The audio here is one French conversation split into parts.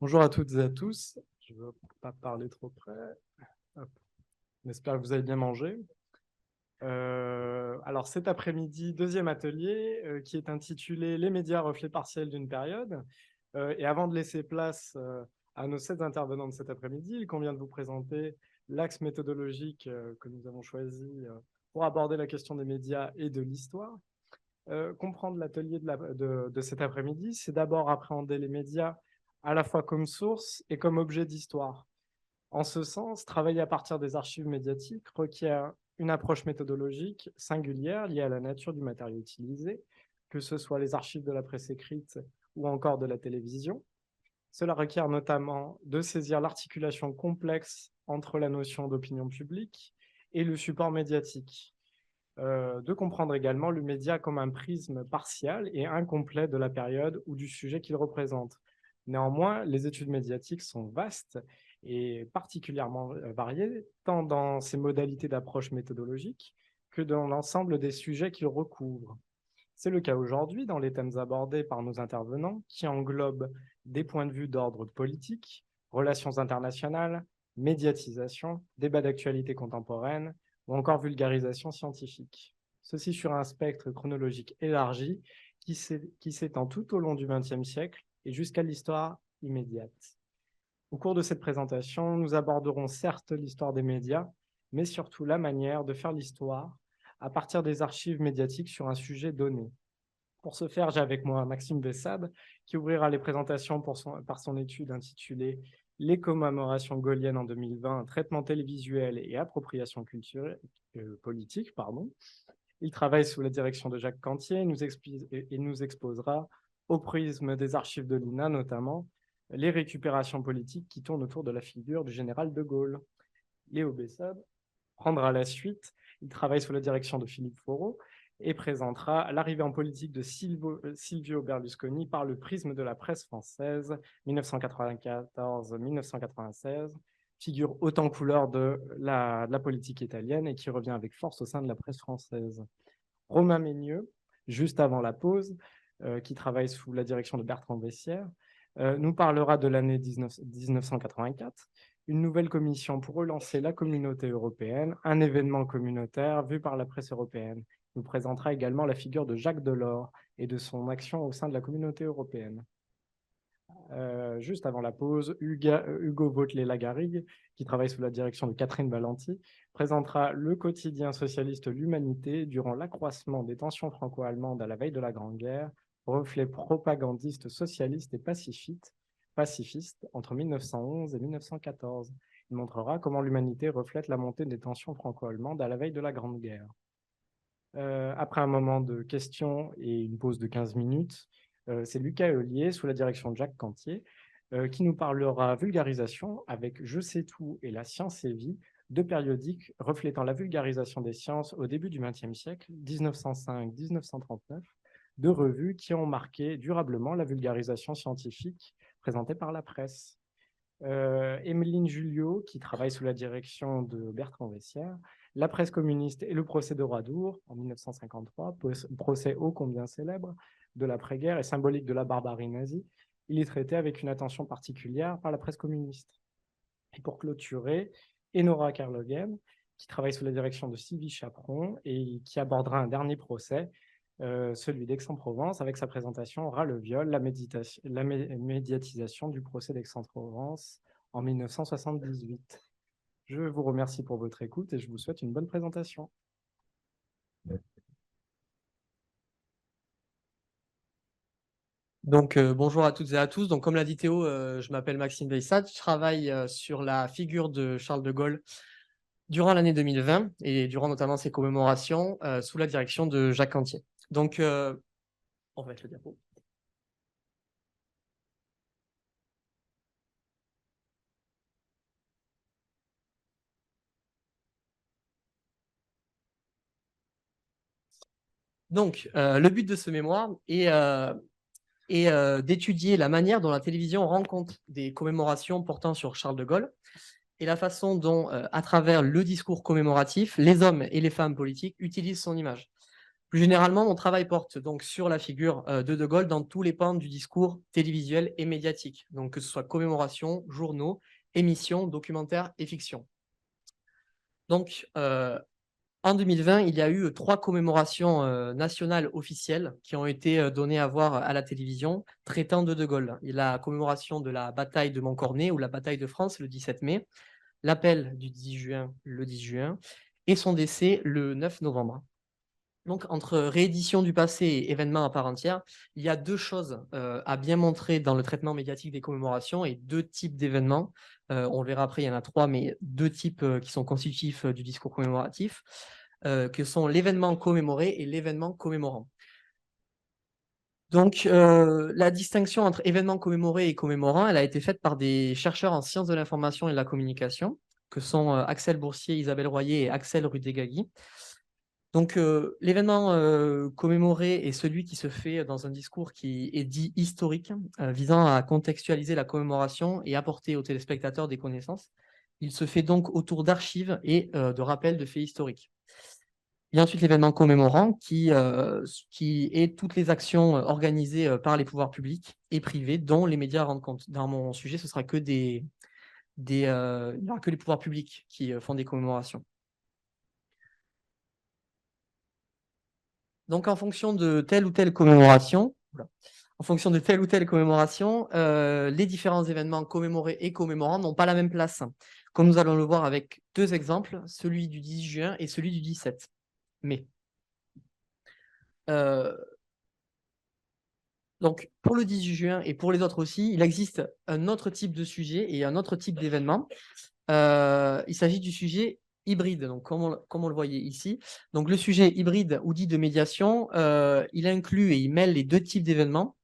Bonjour à toutes et à tous. Je ne veux pas parler trop près. Hop. J'espère que vous avez bien mangé. Alors cet après-midi, deuxième atelier qui est intitulé « Les médias, reflets partiels d'une période ». Et avant de laisser place à nos 7 intervenants de cet après-midi, il convient de vous présenter l'axe méthodologique que nous avons choisi pour aborder la question des médias et de l'histoire. Comprendre l'atelier de cet après-midi, c'est d'abord appréhender les médias à la fois comme source et comme objet d'histoire. En ce sens, travailler à partir des archives médiatiques requiert une approche méthodologique singulière liée à la nature du matériau utilisé, que ce soit les archives de la presse écrite ou encore de la télévision. Cela requiert notamment de saisir l'articulation complexe entre la notion d'opinion publique et le support médiatique. De comprendre également le média comme un prisme partial et incomplet de la période ou du sujet qu'il représente. Néanmoins, les études médiatiques sont vastes et particulièrement variées, tant dans ses modalités d'approche méthodologique que dans l'ensemble des sujets qu'ils recouvrent. C'est le cas aujourd'hui dans les thèmes abordés par nos intervenants qui englobent des points de vue d'ordre politique, relations internationales, médiatisation, débat d'actualité contemporaine, ou encore vulgarisation scientifique. Ceci sur un spectre chronologique élargi qui s'étend tout au long du XXe siècle et jusqu'à l'histoire immédiate. Au cours de cette présentation, nous aborderons certes l'histoire des médias, mais surtout la manière de faire l'histoire à partir des archives médiatiques sur un sujet donné. Pour ce faire, j'ai avec moi Maxime Bessade, qui ouvrira les présentations par son étude intitulée « Les commémorations gaulliennes en 2020, traitement télévisuel et appropriation culturelle, politique ». Il travaille sous la direction de Jacques Cantier et nous exposera, au prisme des archives de l'INA notamment, les récupérations politiques qui tournent autour de la figure du général de Gaulle. Léo Bessade prendra la suite. Il travaille sous la direction de Philippe Foreau et présentera l'arrivée en politique de Silvio Berlusconi par le prisme de la presse française 1994-1996, figure haute en couleur de la politique italienne et qui revient avec force au sein de la presse française. Romain Ménieux, juste avant la pause, qui travaille sous la direction de Bertrand Bessières, nous parlera de l'année 1984, une nouvelle commission pour relancer la communauté européenne, un événement communautaire vu par la presse européenne. Il nous présentera également la figure de Jacques Delors et de son action au sein de la communauté européenne. Juste avant la pause, Hugo Vautelet-Lagarrigue, qui travaille sous la direction de Catherine Valenti, présentera le quotidien socialiste L'Humanité durant l'accroissement des tensions franco-allemandes à la veille de la Grande Guerre, reflet propagandiste socialiste et pacifiste entre 1911 et 1914. Il montrera comment l'Humanité reflète la montée des tensions franco-allemandes à la veille de la Grande Guerre. Après un moment de questions et une pause de 15 minutes, c'est Lucas Heulier, sous la direction de Jacques Cantier, qui nous parlera vulgarisation avec Je sais tout et La science et vie, deux périodiques reflétant la vulgarisation des sciences au début du XXe siècle, 1905-1939, deux revues qui ont marqué durablement la vulgarisation scientifique présentée par la presse. Emeline Julliot, qui travaille sous la direction de Bertrand Bessières, La presse communiste et le procès de Radour en 1953, procès ô combien célèbre de l'après-guerre et symbolique de la barbarie nazie. Il est traité avec une attention particulière par la presse communiste. Et pour clôturer, Enora Kerlogen, qui travaille sous la direction de Sylvie Chaperon et qui abordera un dernier procès, celui d'Aix-en-Provence, avec sa présentation Ras le viol, la médiatisation du procès d'Aix-en-Provence en 1978. Je vous remercie pour votre écoute et je vous souhaite une bonne présentation. Donc, bonjour à toutes et à tous. Donc, comme l'a dit Théo, je m'appelle Maxime Bessade. Je travaille sur la figure de Charles de Gaulle durant l'année 2020 et durant notamment ses commémorations sous la direction de Jacques Cantier. Donc, on va mettre le diapo. Donc, le but de ce mémoire est d'étudier la manière dont la télévision rend compte des commémorations portant sur Charles de Gaulle et la façon dont, à travers le discours commémoratif, les hommes et les femmes politiques utilisent son image. Plus généralement, mon travail porte donc sur la figure de Gaulle dans tous les pans du discours télévisuel et médiatique, donc que ce soit commémoration, journaux, émissions, documentaires et fiction. Donc, en 2020, il y a eu 3 commémorations nationales officielles qui ont été données à voir à la télévision traitant de Gaulle. Il y a la commémoration de la bataille de Montcornet ou la bataille de France le 17 mai, l'appel du 10 juin le 10 juin et son décès le 9 novembre. Donc, entre réédition du passé et événements à part entière, il y a 2 choses à bien montrer dans le traitement médiatique des commémorations et 2 types d'événements. On le verra après, il y en a 3, mais 2 types qui sont constitutifs du discours commémoratif, que sont l'événement commémoré et l'événement commémorant. Donc, la distinction entre événement commémoré et commémorant, elle a été faite par des chercheurs en sciences de l'information et de la communication, que sont Axel Boursier, Isabelle Royer et Axel Rudegagi. Donc, l'événement commémoré est celui qui se fait dans un discours qui est dit historique, visant à contextualiser la commémoration et apporter aux téléspectateurs des connaissances. Il se fait donc autour d'archives et de rappels de faits historiques. Il y a ensuite l'événement commémorant qui est toutes les actions organisées par les pouvoirs publics et privés dont les médias rendent compte. Dans mon sujet, ce sera que il n'y aura que les pouvoirs publics qui font des commémorations. Donc, en fonction de telle ou telle commémoration, les différents événements commémorés et commémorants n'ont pas la même place, comme nous allons le voir avec 2 exemples, celui du 10 juin et celui du 17 mai. Donc, pour le 18 juin et pour les autres aussi, il existe un autre type de sujet et un autre type d'événement. Il s'agit du sujet hybride, donc comme on le voyait ici. Donc, le sujet hybride ou dit de médiation, il inclut et il mêle les 2 types d'événements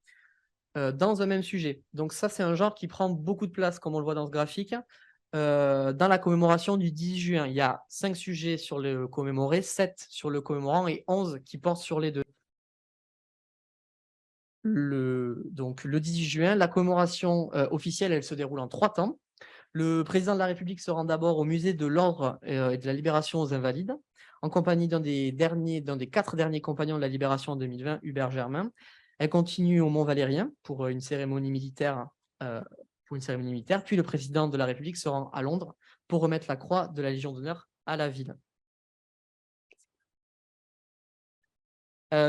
dans un même sujet. Donc, ça, c'est un genre qui prend beaucoup de place, comme on le voit dans ce graphique. Dans la commémoration du 10 juin, il y a 5 sujets sur le commémoré, 7 sur le commémorant et 11 qui portent sur les 2. Donc, le 18 juin, la commémoration officielle, elle se déroule en 3 temps. Le président de la République se rend d'abord au musée de l'Ordre et de la Libération aux Invalides, en compagnie d'un des 4 derniers compagnons de la Libération en 2020, Hubert Germain. Elle continue au Mont Valérien pour une cérémonie militaire, puis le président de la République se rend à Londres pour remettre la croix de la Légion d'honneur à la ville.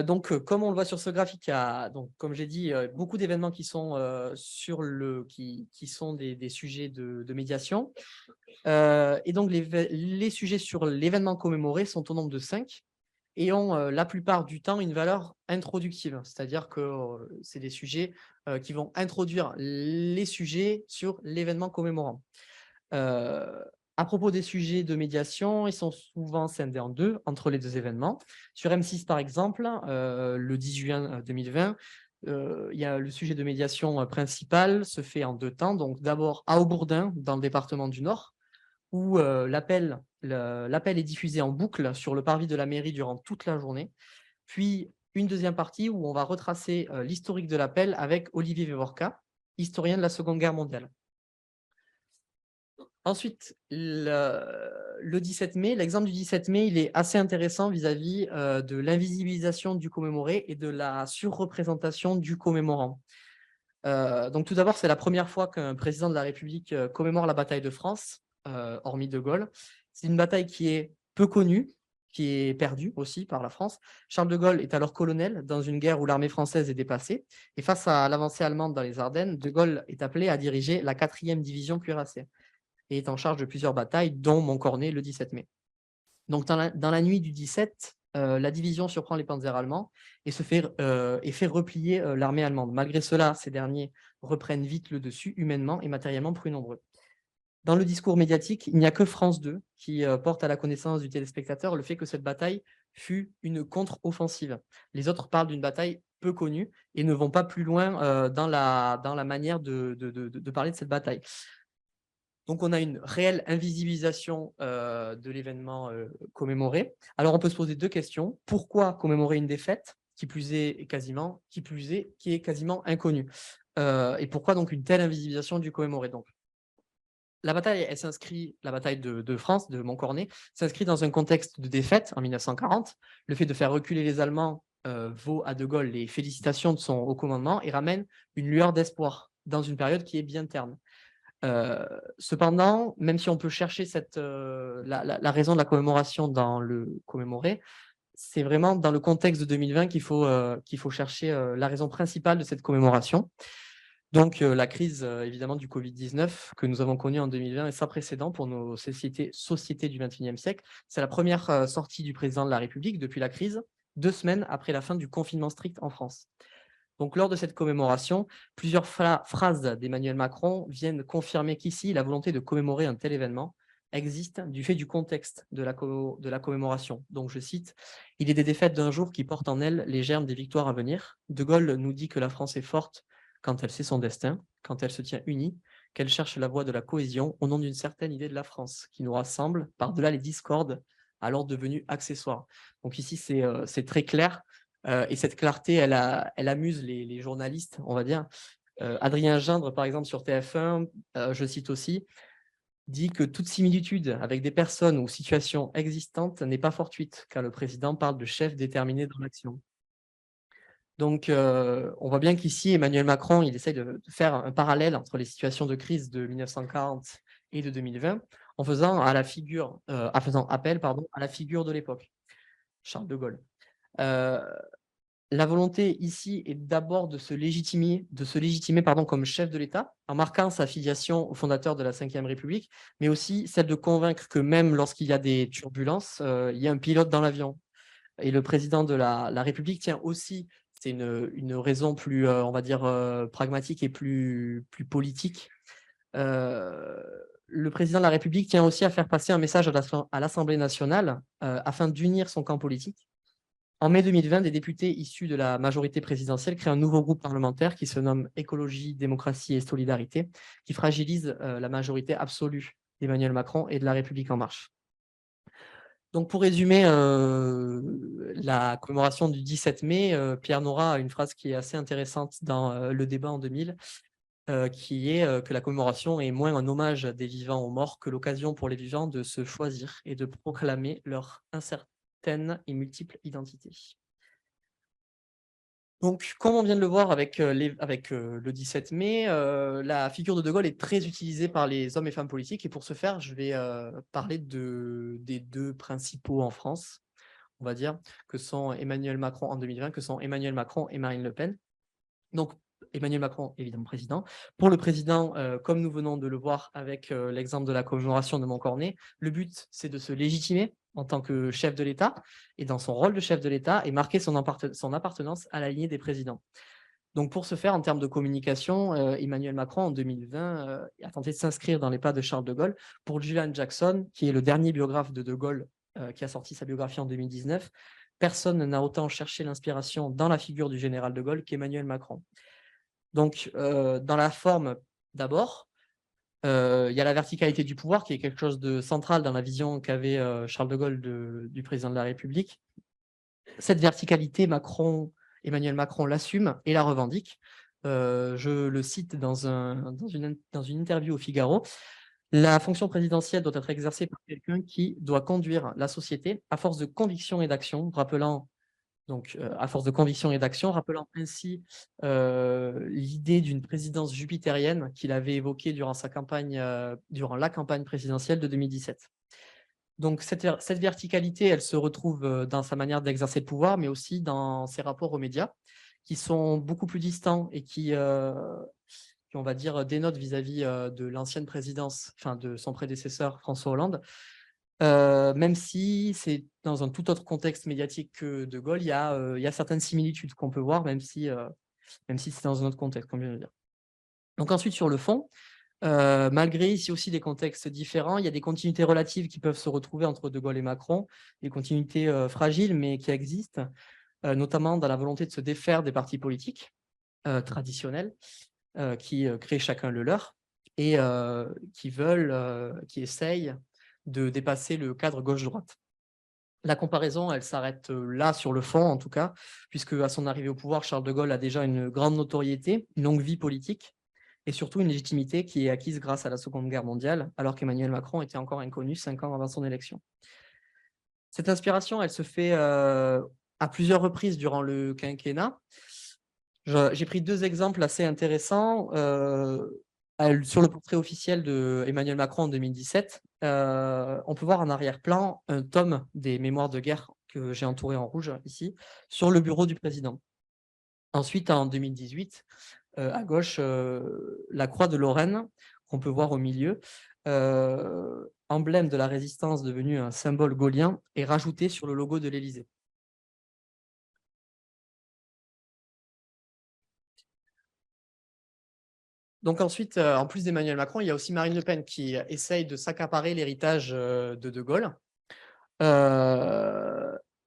Donc, comme on le voit sur ce graphique, il y a, donc, comme j'ai dit, beaucoup d'événements qui sont, qui sont des sujets de médiation. Et donc, les sujets sur l'événement commémoré sont au nombre de 5 et ont la plupart du temps une valeur introductive, c'est-à-dire que c'est des sujets qui vont introduire les sujets sur l'événement commémorant. À propos des sujets de médiation, ils sont souvent scindés en 2 entre les 2 événements. Sur M6, par exemple, le 10 juin 2020, il y a le sujet de médiation principal se fait en 2 temps. Donc, d'abord à Aubourdin, dans le département du Nord, où l'appel est diffusé en boucle sur le parvis de la mairie durant toute la journée. Puis, une deuxième partie où on va retracer l'historique de l'appel avec Olivier Vévorka, historien de la Seconde Guerre mondiale. Ensuite, le 17 mai, l'exemple du 17 mai, il est assez intéressant vis-à-vis de l'invisibilisation du commémoré et de la surreprésentation du commémorant. Donc, tout d'abord, c'est la première fois qu'un président de la République commémore la bataille de France, hormis De Gaulle. C'est une bataille qui est peu connue, qui est perdue aussi par la France. Charles de Gaulle est alors colonel dans une guerre où l'armée française est dépassée. Et face à l'avancée allemande dans les Ardennes, De Gaulle est appelé à diriger la 4e division cuirassée et est en charge de plusieurs batailles, dont Montcornet le 17 mai. Donc, dans la nuit du 17, la division surprend les panzers allemands et fait replier l'armée allemande. Malgré cela, ces derniers reprennent vite le dessus, humainement et matériellement plus nombreux. Dans le discours médiatique, il n'y a que France 2 qui porte à la connaissance du téléspectateur le fait que cette bataille fut une contre-offensive. Les autres parlent d'une bataille peu connue et ne vont pas plus loin dans la manière de parler de cette bataille. Donc, on a une réelle invisibilisation de l'événement commémoré. Alors, on peut se poser 2 questions. Pourquoi commémorer une défaite qui est quasiment inconnue et pourquoi donc une telle invisibilisation du commémoré donc la bataille, elle s'inscrit, la bataille de France, de Montcornet, s'inscrit dans un contexte de défaite en 1940. Le fait de faire reculer les Allemands vaut à De Gaulle les félicitations de son haut commandement et ramène une lueur d'espoir dans une période qui est bien terne. Cependant, même si on peut chercher la raison de la commémoration dans le commémoré, c'est vraiment dans le contexte de 2020 qu'il faut chercher la raison principale de cette commémoration. Donc, la crise évidemment du Covid-19 que nous avons connue en 2020 est sans précédent pour nos sociétés du XXIe siècle. C'est la première sortie du président de la République depuis la crise, 2 semaines après la fin du confinement strict en France. Donc, lors de cette commémoration, plusieurs phrases d'Emmanuel Macron viennent confirmer qu'ici, la volonté de commémorer un tel événement existe du fait du contexte de la commémoration. Donc, je cite, « Il est des défaites d'un jour qui portent en elles les germes des victoires à venir. De Gaulle nous dit que la France est forte quand elle sait son destin, quand elle se tient unie, qu'elle cherche la voie de la cohésion au nom d'une certaine idée de la France qui nous rassemble par-delà les discordes, alors devenues accessoires. » Donc ici, c'est très clair. Et cette clarté, elle amuse les journalistes, on va dire. Adrien Gindre, par exemple, sur TF1, je cite aussi, dit que toute similitude avec des personnes ou situations existantes n'est pas fortuite, car le président parle de chef déterminé dans l'action. Donc, on voit bien qu'ici, Emmanuel Macron, il essaye de faire un parallèle entre les situations de crise de 1940 et de 2020, en faisant appel à la figure de l'époque, Charles de Gaulle. La volonté ici est d'abord de se légitimer comme chef de l'État, en marquant sa filiation au fondateur de la Ve République, mais aussi celle de convaincre que même lorsqu'il y a des turbulences, il y a un pilote dans l'avion. Et le président de la République tient aussi, c'est une raison plus, on va dire, pragmatique et plus politique. Le président de la République tient aussi à faire passer un message à l'Assemblée nationale afin d'unir son camp politique. En mai 2020, des députés issus de la majorité présidentielle créent un nouveau groupe parlementaire qui se nomme Écologie, Démocratie et Solidarité, qui fragilise la majorité absolue d'Emmanuel Macron et de La République En Marche. Donc, pour résumer la commémoration du 17 mai, Pierre Nora a une phrase qui est assez intéressante dans le débat en 2000, qui est que la commémoration est moins un hommage des vivants aux morts que l'occasion pour les vivants de se choisir et de proclamer leur incertitude et multiples identités. Donc, comme on vient de le voir avec le 17 mai, la figure de Gaulle est très utilisée par les hommes et femmes politiques. Et pour ce faire, je vais parler des 2 principaux en France, on va dire, que sont Emmanuel Macron en 2020, que sont Emmanuel Macron et Marine Le Pen. Donc, Emmanuel Macron, évidemment, président. Pour le président, comme nous venons de le voir avec l'exemple de la commémoration de Montcornet, le but, c'est de se légitimer en tant que chef de l'État et dans son rôle de chef de l'État et marquer son appartenance à la lignée des présidents. Donc, pour ce faire, en termes de communication, Emmanuel Macron, en 2020, a tenté de s'inscrire dans les pas de Charles de Gaulle. Pour Julian Jackson, qui est le dernier biographe de Gaulle, qui a sorti sa biographie en 2019, personne n'a autant cherché l'inspiration dans la figure du général de Gaulle qu'Emmanuel Macron. Donc, dans la forme, d'abord, il y a la verticalité du pouvoir qui est quelque chose de central dans la vision qu'avait Charles de Gaulle du président de la République. Cette verticalité, Emmanuel Macron l'assume et la revendique. Je le cite dans une interview au Figaro. La fonction présidentielle doit être exercée par quelqu'un qui doit conduire la société à force de conviction et d'action, rappelant ainsi l'idée d'une présidence jupitérienne qu'il avait évoquée durant la campagne présidentielle de 2017. Donc cette verticalité, elle se retrouve dans sa manière d'exercer le pouvoir, mais aussi dans ses rapports aux médias, qui sont beaucoup plus distants et qui on va dire, dénotent vis-à-vis de l'ancienne présidence, enfin de son prédécesseur François Hollande. Même si c'est dans un tout autre contexte médiatique que De Gaulle, il y a certaines similitudes qu'on peut voir, même si c'est dans un autre contexte, comme je viens de le dire. Donc ensuite, sur le fond, malgré ici aussi des contextes différents, il y a des continuités relatives qui peuvent se retrouver entre De Gaulle et Macron, des continuités fragiles, mais qui existent, notamment dans la volonté de se défaire des partis politiques traditionnels, qui créent chacun le leur, et qui essayent de dépasser le cadre gauche-droite. La comparaison, elle s'arrête là sur le fond, en tout cas, puisque à son arrivée au pouvoir, Charles de Gaulle a déjà une grande notoriété, une longue vie politique, et surtout une légitimité qui est acquise grâce à la Seconde Guerre mondiale, alors qu'Emmanuel Macron était encore inconnu 5 ans avant son élection. Cette inspiration, elle se fait à plusieurs reprises durant le quinquennat. J'ai pris 2 exemples assez intéressants. Sur le portrait officiel d'Emmanuel Macron en 2017, on peut voir en arrière-plan un tome des mémoires de guerre que j'ai entouré en rouge ici, sur le bureau du président. Ensuite, en 2018, à gauche, la croix de Lorraine, qu'on peut voir au milieu, emblème de la résistance devenu un symbole gaullien, est rajouté sur le logo de l'Élysée. Donc ensuite, en plus d'Emmanuel Macron, il y a aussi Marine Le Pen qui essaye de s'accaparer l'héritage de Gaulle.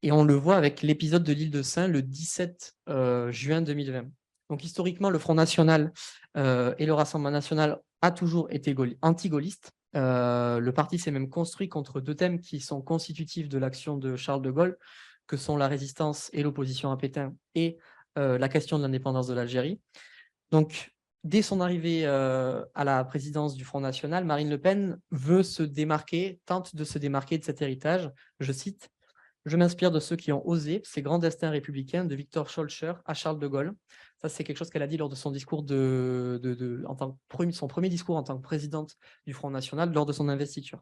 Et on le voit avec l'épisode de l'île de Sein le 17 juin 2020. Donc historiquement, le Front National et le Rassemblement National a toujours été anti-gaulliste. Le parti s'est même construit contre 2 thèmes qui sont constitutifs de l'action de Charles de Gaulle, que sont la résistance et l'opposition à Pétain et la question de l'indépendance de l'Algérie. Donc, dès son arrivée à la présidence du Front National, Marine Le Pen veut se démarquer, tente de se démarquer de cet héritage. Je cite: « Je m'inspire de ceux qui ont osé ces grands destins républicains, de Victor Schœlcher à Charles de Gaulle. » Ça, c'est quelque chose qu'elle a dit lors de son discours son premier discours en tant que présidente du Front National lors de son investiture.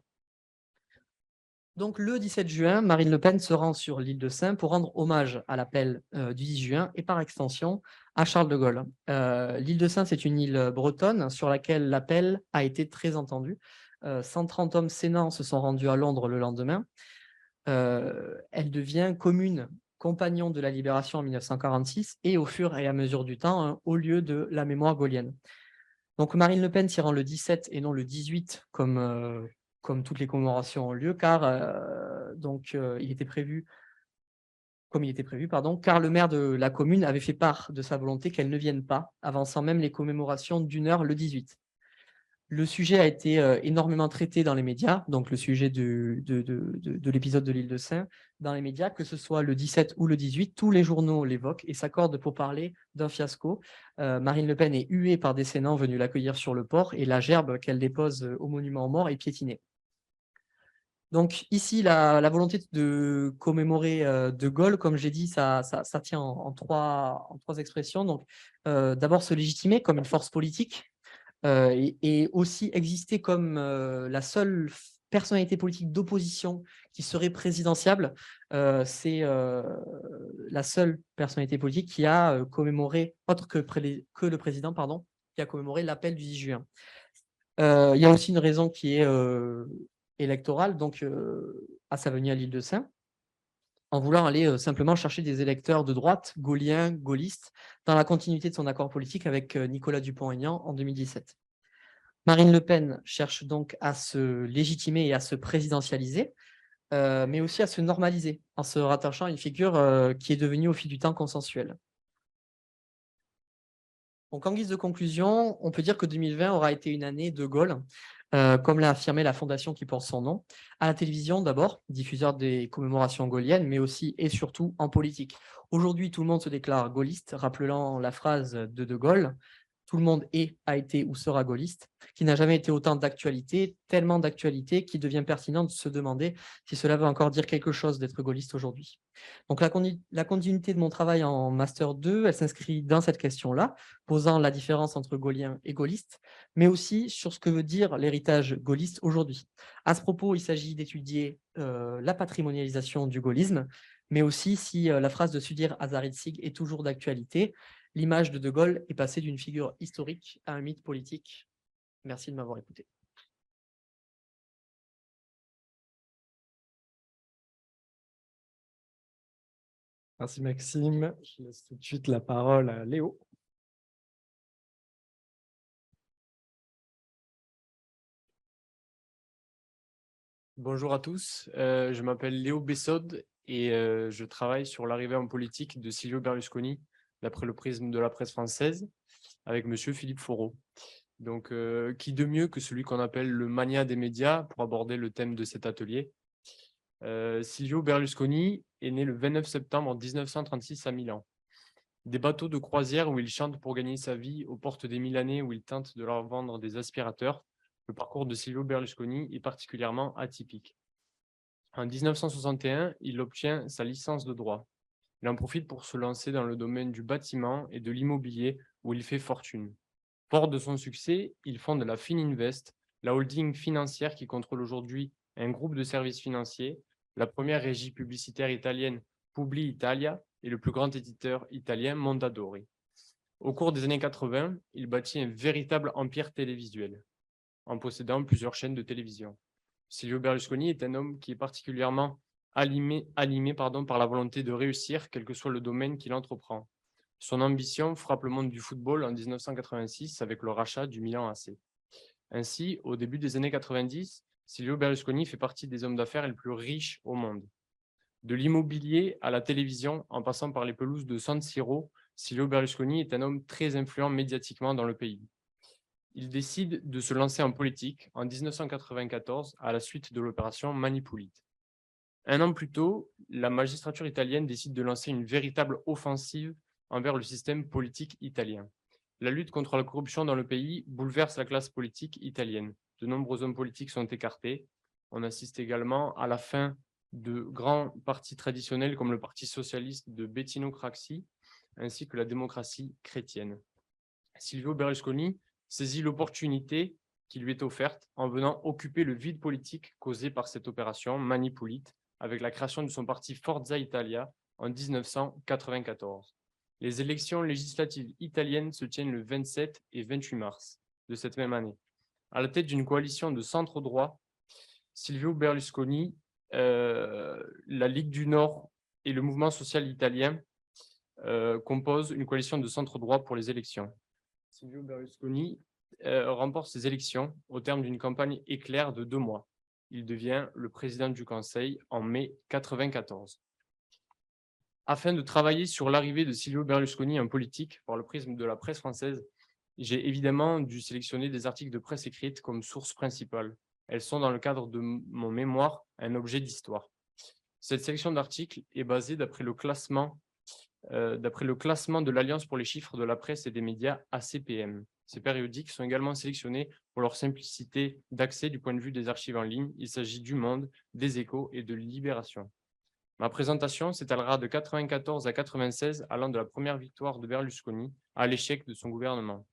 Donc, le 17 juin, Marine Le Pen se rend sur l'île de Sein pour rendre hommage à l'appel du 10 juin et par extension à Charles de Gaulle. L'île de Sein, c'est une île bretonne sur laquelle l'appel a été très entendu. 130 hommes sénants se sont rendus à Londres le lendemain. Elle devient commune compagnon de la libération en 1946 et au fur et à mesure du temps, un haut lieu de la mémoire gaulienne. Donc Marine Le Pen s'y rend le 17 et non le 18 comme toutes les commémorations ont lieu, car il était prévu, car le maire de la commune avait fait part de sa volonté qu'elle ne vienne pas, avançant même les commémorations d'1 heure le 18. Le sujet a été énormément traité dans les médias, donc le sujet de l'épisode de l'île de Sein, dans les médias, que ce soit le 17 ou le 18, tous les journaux l'évoquent et s'accordent pour parler d'un fiasco. Marine Le Pen est huée par des sénants venus l'accueillir sur le port et la gerbe qu'elle dépose au monument aux morts est piétinée. Donc ici, la volonté de commémorer De Gaulle, comme j'ai dit, ça tient en trois expressions. Donc d'abord se légitimer comme une force politique, et aussi exister comme la seule personnalité politique d'opposition qui serait présidentiable. C'est la seule personnalité politique qui a commémoré, autre que le président, pardon, qui a commémoré l'appel du 10 juin. Il y a aussi une raison qui est électorale, donc à sa venue à l'île de Sein, en voulant aller simplement chercher des électeurs de droite, gauliens, gaullistes, dans la continuité de son accord politique avec Nicolas Dupont-Aignan en 2017. Marine Le Pen cherche donc à se légitimer et à se présidentialiser, mais aussi à se normaliser en se rattachant à une figure qui est devenue au fil du temps consensuelle. Donc, en guise de conclusion, on peut dire que 2020 aura été une année de Gaulle, comme l'a affirmé la fondation qui porte son nom, à la télévision d'abord, diffuseur des commémorations gaulliennes, mais aussi et surtout en politique. Aujourd'hui, tout le monde se déclare gaulliste, rappelant la phrase de Gaulle: tout le monde est, a été ou sera gaulliste, qui n'a jamais été autant d'actualité, tellement d'actualité qu'il devient pertinent de se demander si cela veut encore dire quelque chose d'être gaulliste aujourd'hui. Donc la continuité de mon travail en Master 2, elle s'inscrit dans cette question-là, posant la différence entre gaullien et gaulliste, mais aussi sur ce que veut dire l'héritage gaulliste aujourd'hui. À ce propos, il s'agit d'étudier la patrimonialisation du gaullisme, mais aussi si la phrase de Sudir Hazaritsig est toujours d'actualité. L'image de Gaulle est passée d'une figure historique à un mythe politique. Merci de m'avoir écouté. Merci Maxime. Je laisse tout de suite la parole à Léo. Bonjour à tous, je m'appelle Léo Bessode et je travaille sur l'arrivée en politique de Silvio Berlusconi d'après le prisme de la presse française avec monsieur Philippe Foreau. Donc, qui de mieux que celui qu'on appelle le mania des médias pour aborder le thème de cet atelier. Silvio Berlusconi est né le 29 septembre 1936 à Milan. Des bateaux de croisière où il chante pour gagner sa vie, aux portes des Milanais où il tente de leur vendre des aspirateurs. Le parcours de Silvio Berlusconi est particulièrement atypique. En 1961, il obtient sa licence de droit. Il en profite pour se lancer dans le domaine du bâtiment et de l'immobilier où il fait fortune. Fort de son succès, il fonde la Fininvest, la holding financière qui contrôle aujourd'hui un groupe de services financiers, la première régie publicitaire italienne Publi Italia et le plus grand éditeur italien Mondadori. Au cours des années 80, il bâtit un véritable empire télévisuel, en possédant plusieurs chaînes de télévision. Silvio Berlusconi est un homme qui est particulièrement animé par la volonté de réussir, quel que soit le domaine qu'il entreprend. Son ambition frappe le monde du football en 1986 avec le rachat du Milan AC. Ainsi, au début des années 90, Silvio Berlusconi fait partie des hommes d'affaires les plus riches au monde. De l'immobilier à la télévision, en passant par les pelouses de San Siro, Silvio Berlusconi est un homme très influent médiatiquement dans le pays. Il décide de se lancer en politique en 1994 à la suite de l'opération Manipulite. Un an plus tôt, la magistrature italienne décide de lancer une véritable offensive envers le système politique italien. La lutte contre la corruption dans le pays bouleverse la classe politique italienne. De nombreux hommes politiques sont écartés. On assiste également à la fin de grands partis traditionnels comme le Parti socialiste de Bettino Craxi, ainsi que la démocratie chrétienne. Silvio Berlusconi saisit l'opportunité qui lui est offerte en venant occuper le vide politique causé par cette opération Manipulite avec la création de son parti Forza Italia en 1994. Les élections législatives italiennes se tiennent le 27 et 28 mars de cette même année. À la tête d'une coalition de centre droit, Silvio Berlusconi, la Ligue du Nord et le mouvement social italien composent une coalition de centre droit pour les élections. Silvio Berlusconi remporte ces élections au terme d'une campagne éclair de 2 mois. Il devient le président du Conseil en mai 1994. Afin de travailler sur l'arrivée de Silvio Berlusconi en politique par le prisme de la presse française, j'ai évidemment dû sélectionner des articles de presse écrite comme source principale. Elles sont dans le cadre de mon mémoire un objet d'histoire. Cette sélection d'articles est basée d'après le classement de l'Alliance pour les chiffres de la presse et des médias ACPM. Ces périodiques sont également sélectionnés pour leur simplicité d'accès du point de vue des archives en ligne. Il s'agit du Monde, des Échos et de Libération. Ma présentation s'étalera de 1994 à 1996, allant de la première victoire de Berlusconi à l'échec de son gouvernement.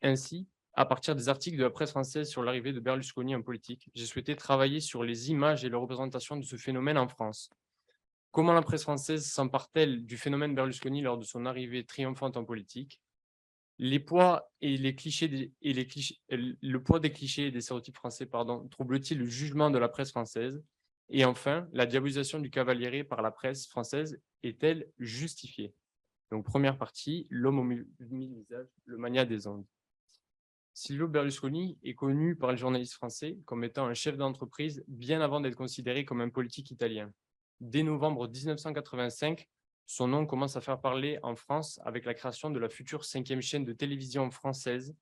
Ainsi, à partir des articles de la presse française sur l'arrivée de Berlusconi en politique, j'ai souhaité travailler sur les images et la représentation de ce phénomène en France. Comment la presse française s'empare-t-elle du phénomène Berlusconi lors de son arrivée triomphante en politique? Le poids des clichés et des stéréotypes français trouble-t-il le jugement de la presse française? Et enfin, la diabolisation du Cavaliere par la presse française est-elle justifiée? Donc, première partie, l'homme au mille visages, le mania des ondes. Silvio Berlusconi est connu par les journalistes français comme étant un chef d'entreprise bien avant d'être considéré comme un politique italien. Dès novembre 1985, son nom commence à faire parler en France avec la création de la future 5e chaîne de télévision française.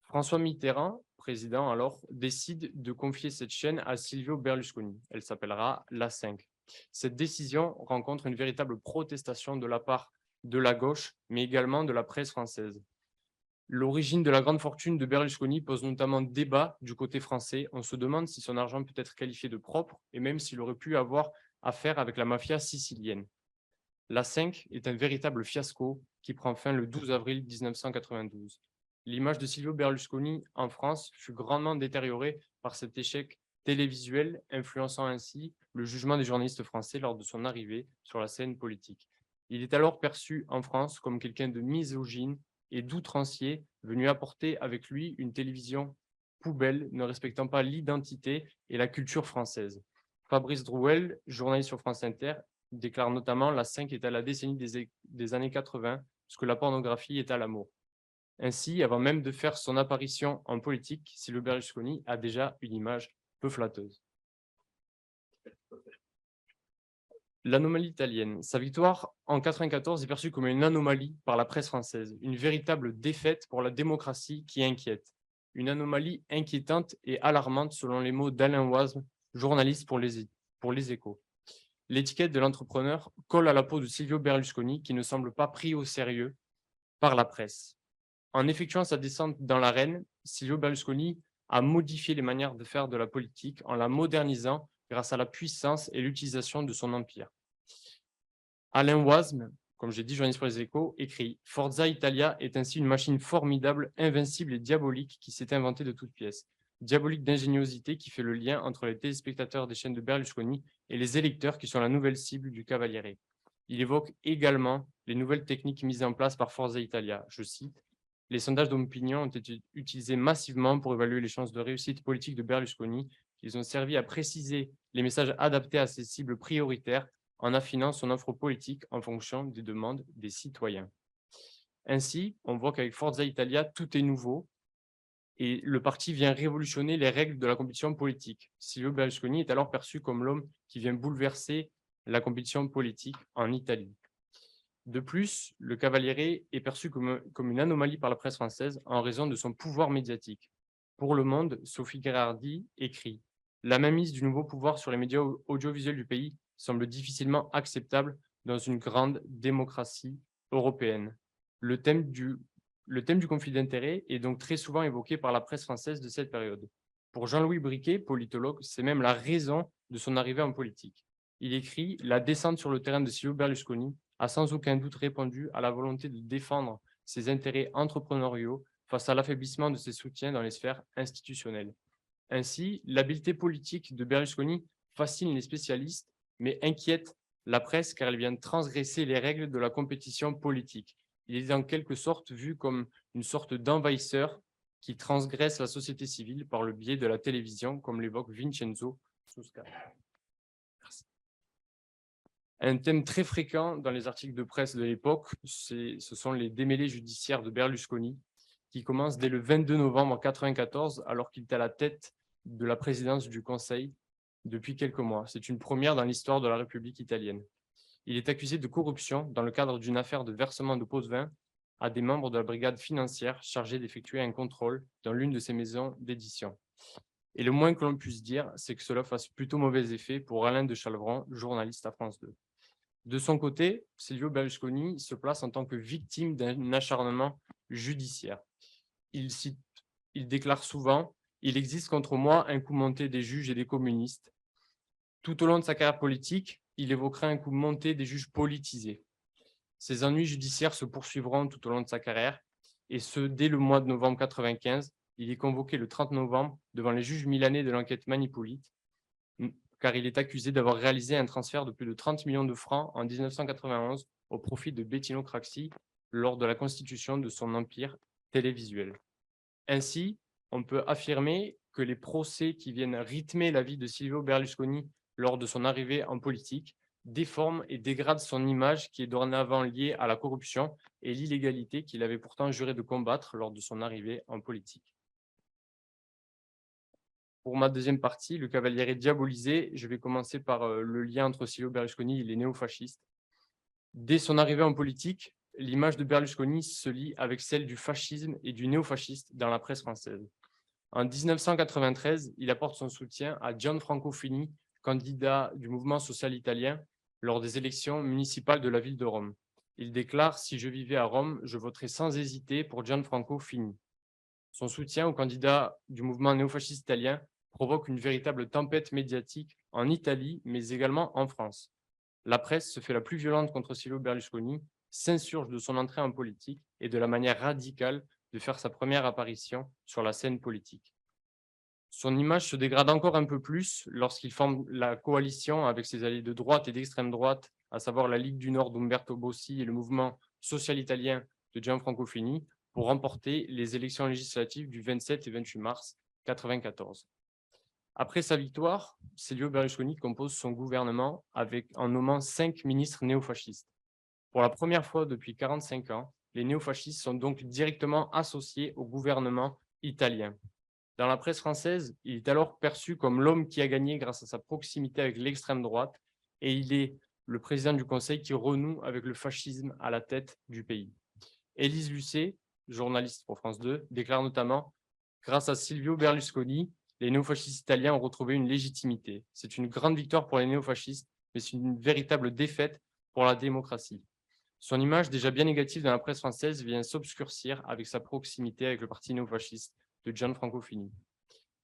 François Mitterrand, président alors, décide de confier cette chaîne à Silvio Berlusconi. Elle s'appellera La 5. Cette décision rencontre une véritable protestation de la part de la gauche, mais également de la presse française. L'origine de la grande fortune de Berlusconi pose notamment débat du côté français. On se demande si son argent peut être qualifié de propre et même s'il aurait pu avoir affaire avec la mafia sicilienne. La 5 est un véritable fiasco qui prend fin le 12 avril 1992. L'image de Silvio Berlusconi en France fut grandement détériorée par cet échec télévisuel, influençant ainsi le jugement des journalistes français lors de son arrivée sur la scène politique. Il est alors perçu en France comme quelqu'un de misogyne et d'outrancier, venu apporter avec lui une télévision poubelle, ne respectant pas l'identité et la culture française. Fabrice Drouel, journaliste sur France Inter, déclare notamment « La 5 est à la décennie des années 80, ce que la pornographie est à l'amour ». Ainsi, avant même de faire son apparition en politique, Silvio Berlusconi a déjà une image peu flatteuse. L'anomalie italienne. Sa victoire en 1994 est perçue comme une anomalie par la presse française, une véritable défaite pour la démocratie qui inquiète. Une anomalie inquiétante et alarmante selon les mots d'Alain Oisme, journaliste pour les Échos. l'étiquette de l'entrepreneur colle à la peau de Silvio Berlusconi, qui ne semble pas pris au sérieux par la presse. En effectuant sa descente dans l'arène, Silvio Berlusconi a modifié les manières de faire de la politique en la modernisant grâce à la puissance et l'utilisation de son empire. Alain Oisme, comme j'ai dit, journaliste pour Les Échos, écrit « Forza Italia est ainsi une machine formidable, invincible et diabolique qui s'est inventée de toutes pièces. Diabolique d'ingéniosité qui fait le lien entre les téléspectateurs des chaînes de Berlusconi et les électeurs qui sont la nouvelle cible du Cavaliere. » Il évoque également les nouvelles techniques mises en place par Forza Italia. Je cite « Les sondages d'opinion ont été utilisés massivement pour évaluer les chances de réussite politique de Berlusconi. Ils ont servi à préciser les messages adaptés à ces cibles prioritaires en affinant son offre politique en fonction des demandes des citoyens. » Ainsi, on voit qu'avec Forza Italia, tout est nouveau et le parti vient révolutionner les règles de la compétition politique. Silvio Berlusconi est alors perçu comme l'homme qui vient bouleverser la compétition politique en Italie. De plus, le Cavaliere est perçu comme une anomalie par la presse française en raison de son pouvoir médiatique. Pour Le Monde, Sophie Gherardi écrit « La mainmise du nouveau pouvoir sur les médias audiovisuels du pays semble difficilement acceptable dans une grande démocratie européenne. Le thème du conflit d'intérêts est donc très souvent évoqué par la presse française de cette période. Pour Jean-Louis Briquet, politologue, c'est même la raison de son arrivée en politique. Il écrit « La descente sur le terrain de Silvio Berlusconi a sans aucun doute répondu à la volonté de défendre ses intérêts entrepreneuriaux face à l'affaiblissement de ses soutiens dans les sphères institutionnelles. Ainsi, l'habileté politique de Berlusconi fascine les spécialistes, mais inquiète la presse car elle vient transgresser les règles de la compétition politique. Il est en quelque sorte vu comme une sorte d'envahisseur qui transgresse la société civile par le biais de la télévision, comme l'évoque Vincenzo Susca. Merci. Un thème très fréquent dans les articles de presse de l'époque, ce sont les démêlés judiciaires de Berlusconi, qui commencent dès le 22 novembre 1994, alors qu'il est à la tête de la présidence du Conseil depuis quelques mois. C'est une première dans l'histoire de la République italienne. Il est accusé de corruption dans le cadre d'une affaire de versement de pots de vin à des membres de la brigade financière chargée d'effectuer un contrôle dans l'une de ses maisons d'édition. Et le moins que l'on puisse dire, c'est que cela fasse plutôt mauvais effet pour Alain de Chalvran, journaliste à France 2. De son côté, Silvio Berlusconi se place en tant que victime d'un acharnement judiciaire. Il déclare souvent « Il existe contre moi un coup monté des juges et des communistes. » Tout au long de sa carrière politique, il évoquera un coup monté des juges politisés. Ses ennuis judiciaires se poursuivront tout au long de sa carrière, et ce, dès le mois de novembre 1995. Il est convoqué le 30 novembre devant les juges milanais de l'enquête Manipolite, car il est accusé d'avoir réalisé un transfert de plus de 30 millions de francs en 1991 au profit de Bettino Craxi lors de la constitution de son empire télévisuel. Ainsi, on peut affirmer que les procès qui viennent rythmer la vie de Silvio Berlusconi lors de son arrivée en politique déforment et dégradent son image qui est dorénavant liée à la corruption et l'illégalité qu'il avait pourtant juré de combattre lors de son arrivée en politique. Pour ma deuxième partie, le Cavaliere diabolisé, je vais commencer par le lien entre Silvio Berlusconi et les néofascistes. Dès son arrivée en politique, l'image de Berlusconi se lie avec celle du fascisme et du néofasciste dans la presse française. En 1993, il apporte son soutien à Gianfranco Fini, candidat du mouvement social italien, lors des élections municipales de la ville de Rome. Il déclare « Si je vivais à Rome, je voterais sans hésiter pour Gianfranco Fini ». Son soutien au candidat du mouvement néofasciste italien provoque une véritable tempête médiatique en Italie, mais également en France. La presse se fait la plus violente contre Silvio Berlusconi, s'insurge de son entrée en politique et de la manière radicale de faire sa première apparition sur la scène politique. Son image se dégrade encore un peu plus lorsqu'il forme la coalition avec ses alliés de droite et d'extrême droite, à savoir la Ligue du Nord d'Umberto Bossi et le mouvement social italien de Gianfranco Fini, pour remporter les élections législatives du 27 et 28 mars 1994. Après sa victoire, Silvio Berlusconi compose son gouvernement en nommant 5 ministres néofascistes. Pour la première fois depuis 45 ans, les néofascistes sont donc directement associés au gouvernement italien. Dans la presse française, il est alors perçu comme l'homme qui a gagné grâce à sa proximité avec l'extrême droite, et il est le président du Conseil qui renoue avec le fascisme à la tête du pays. Élise Lucet, journaliste pour France 2, déclare notamment « Grâce à Silvio Berlusconi, les néofascistes italiens ont retrouvé une légitimité. C'est une grande victoire pour les néofascistes mais c'est une véritable défaite pour la démocratie. Son image, déjà bien négative dans la presse française, vient s'obscurcir avec sa proximité avec le parti néofasciste de Gianfranco Fini.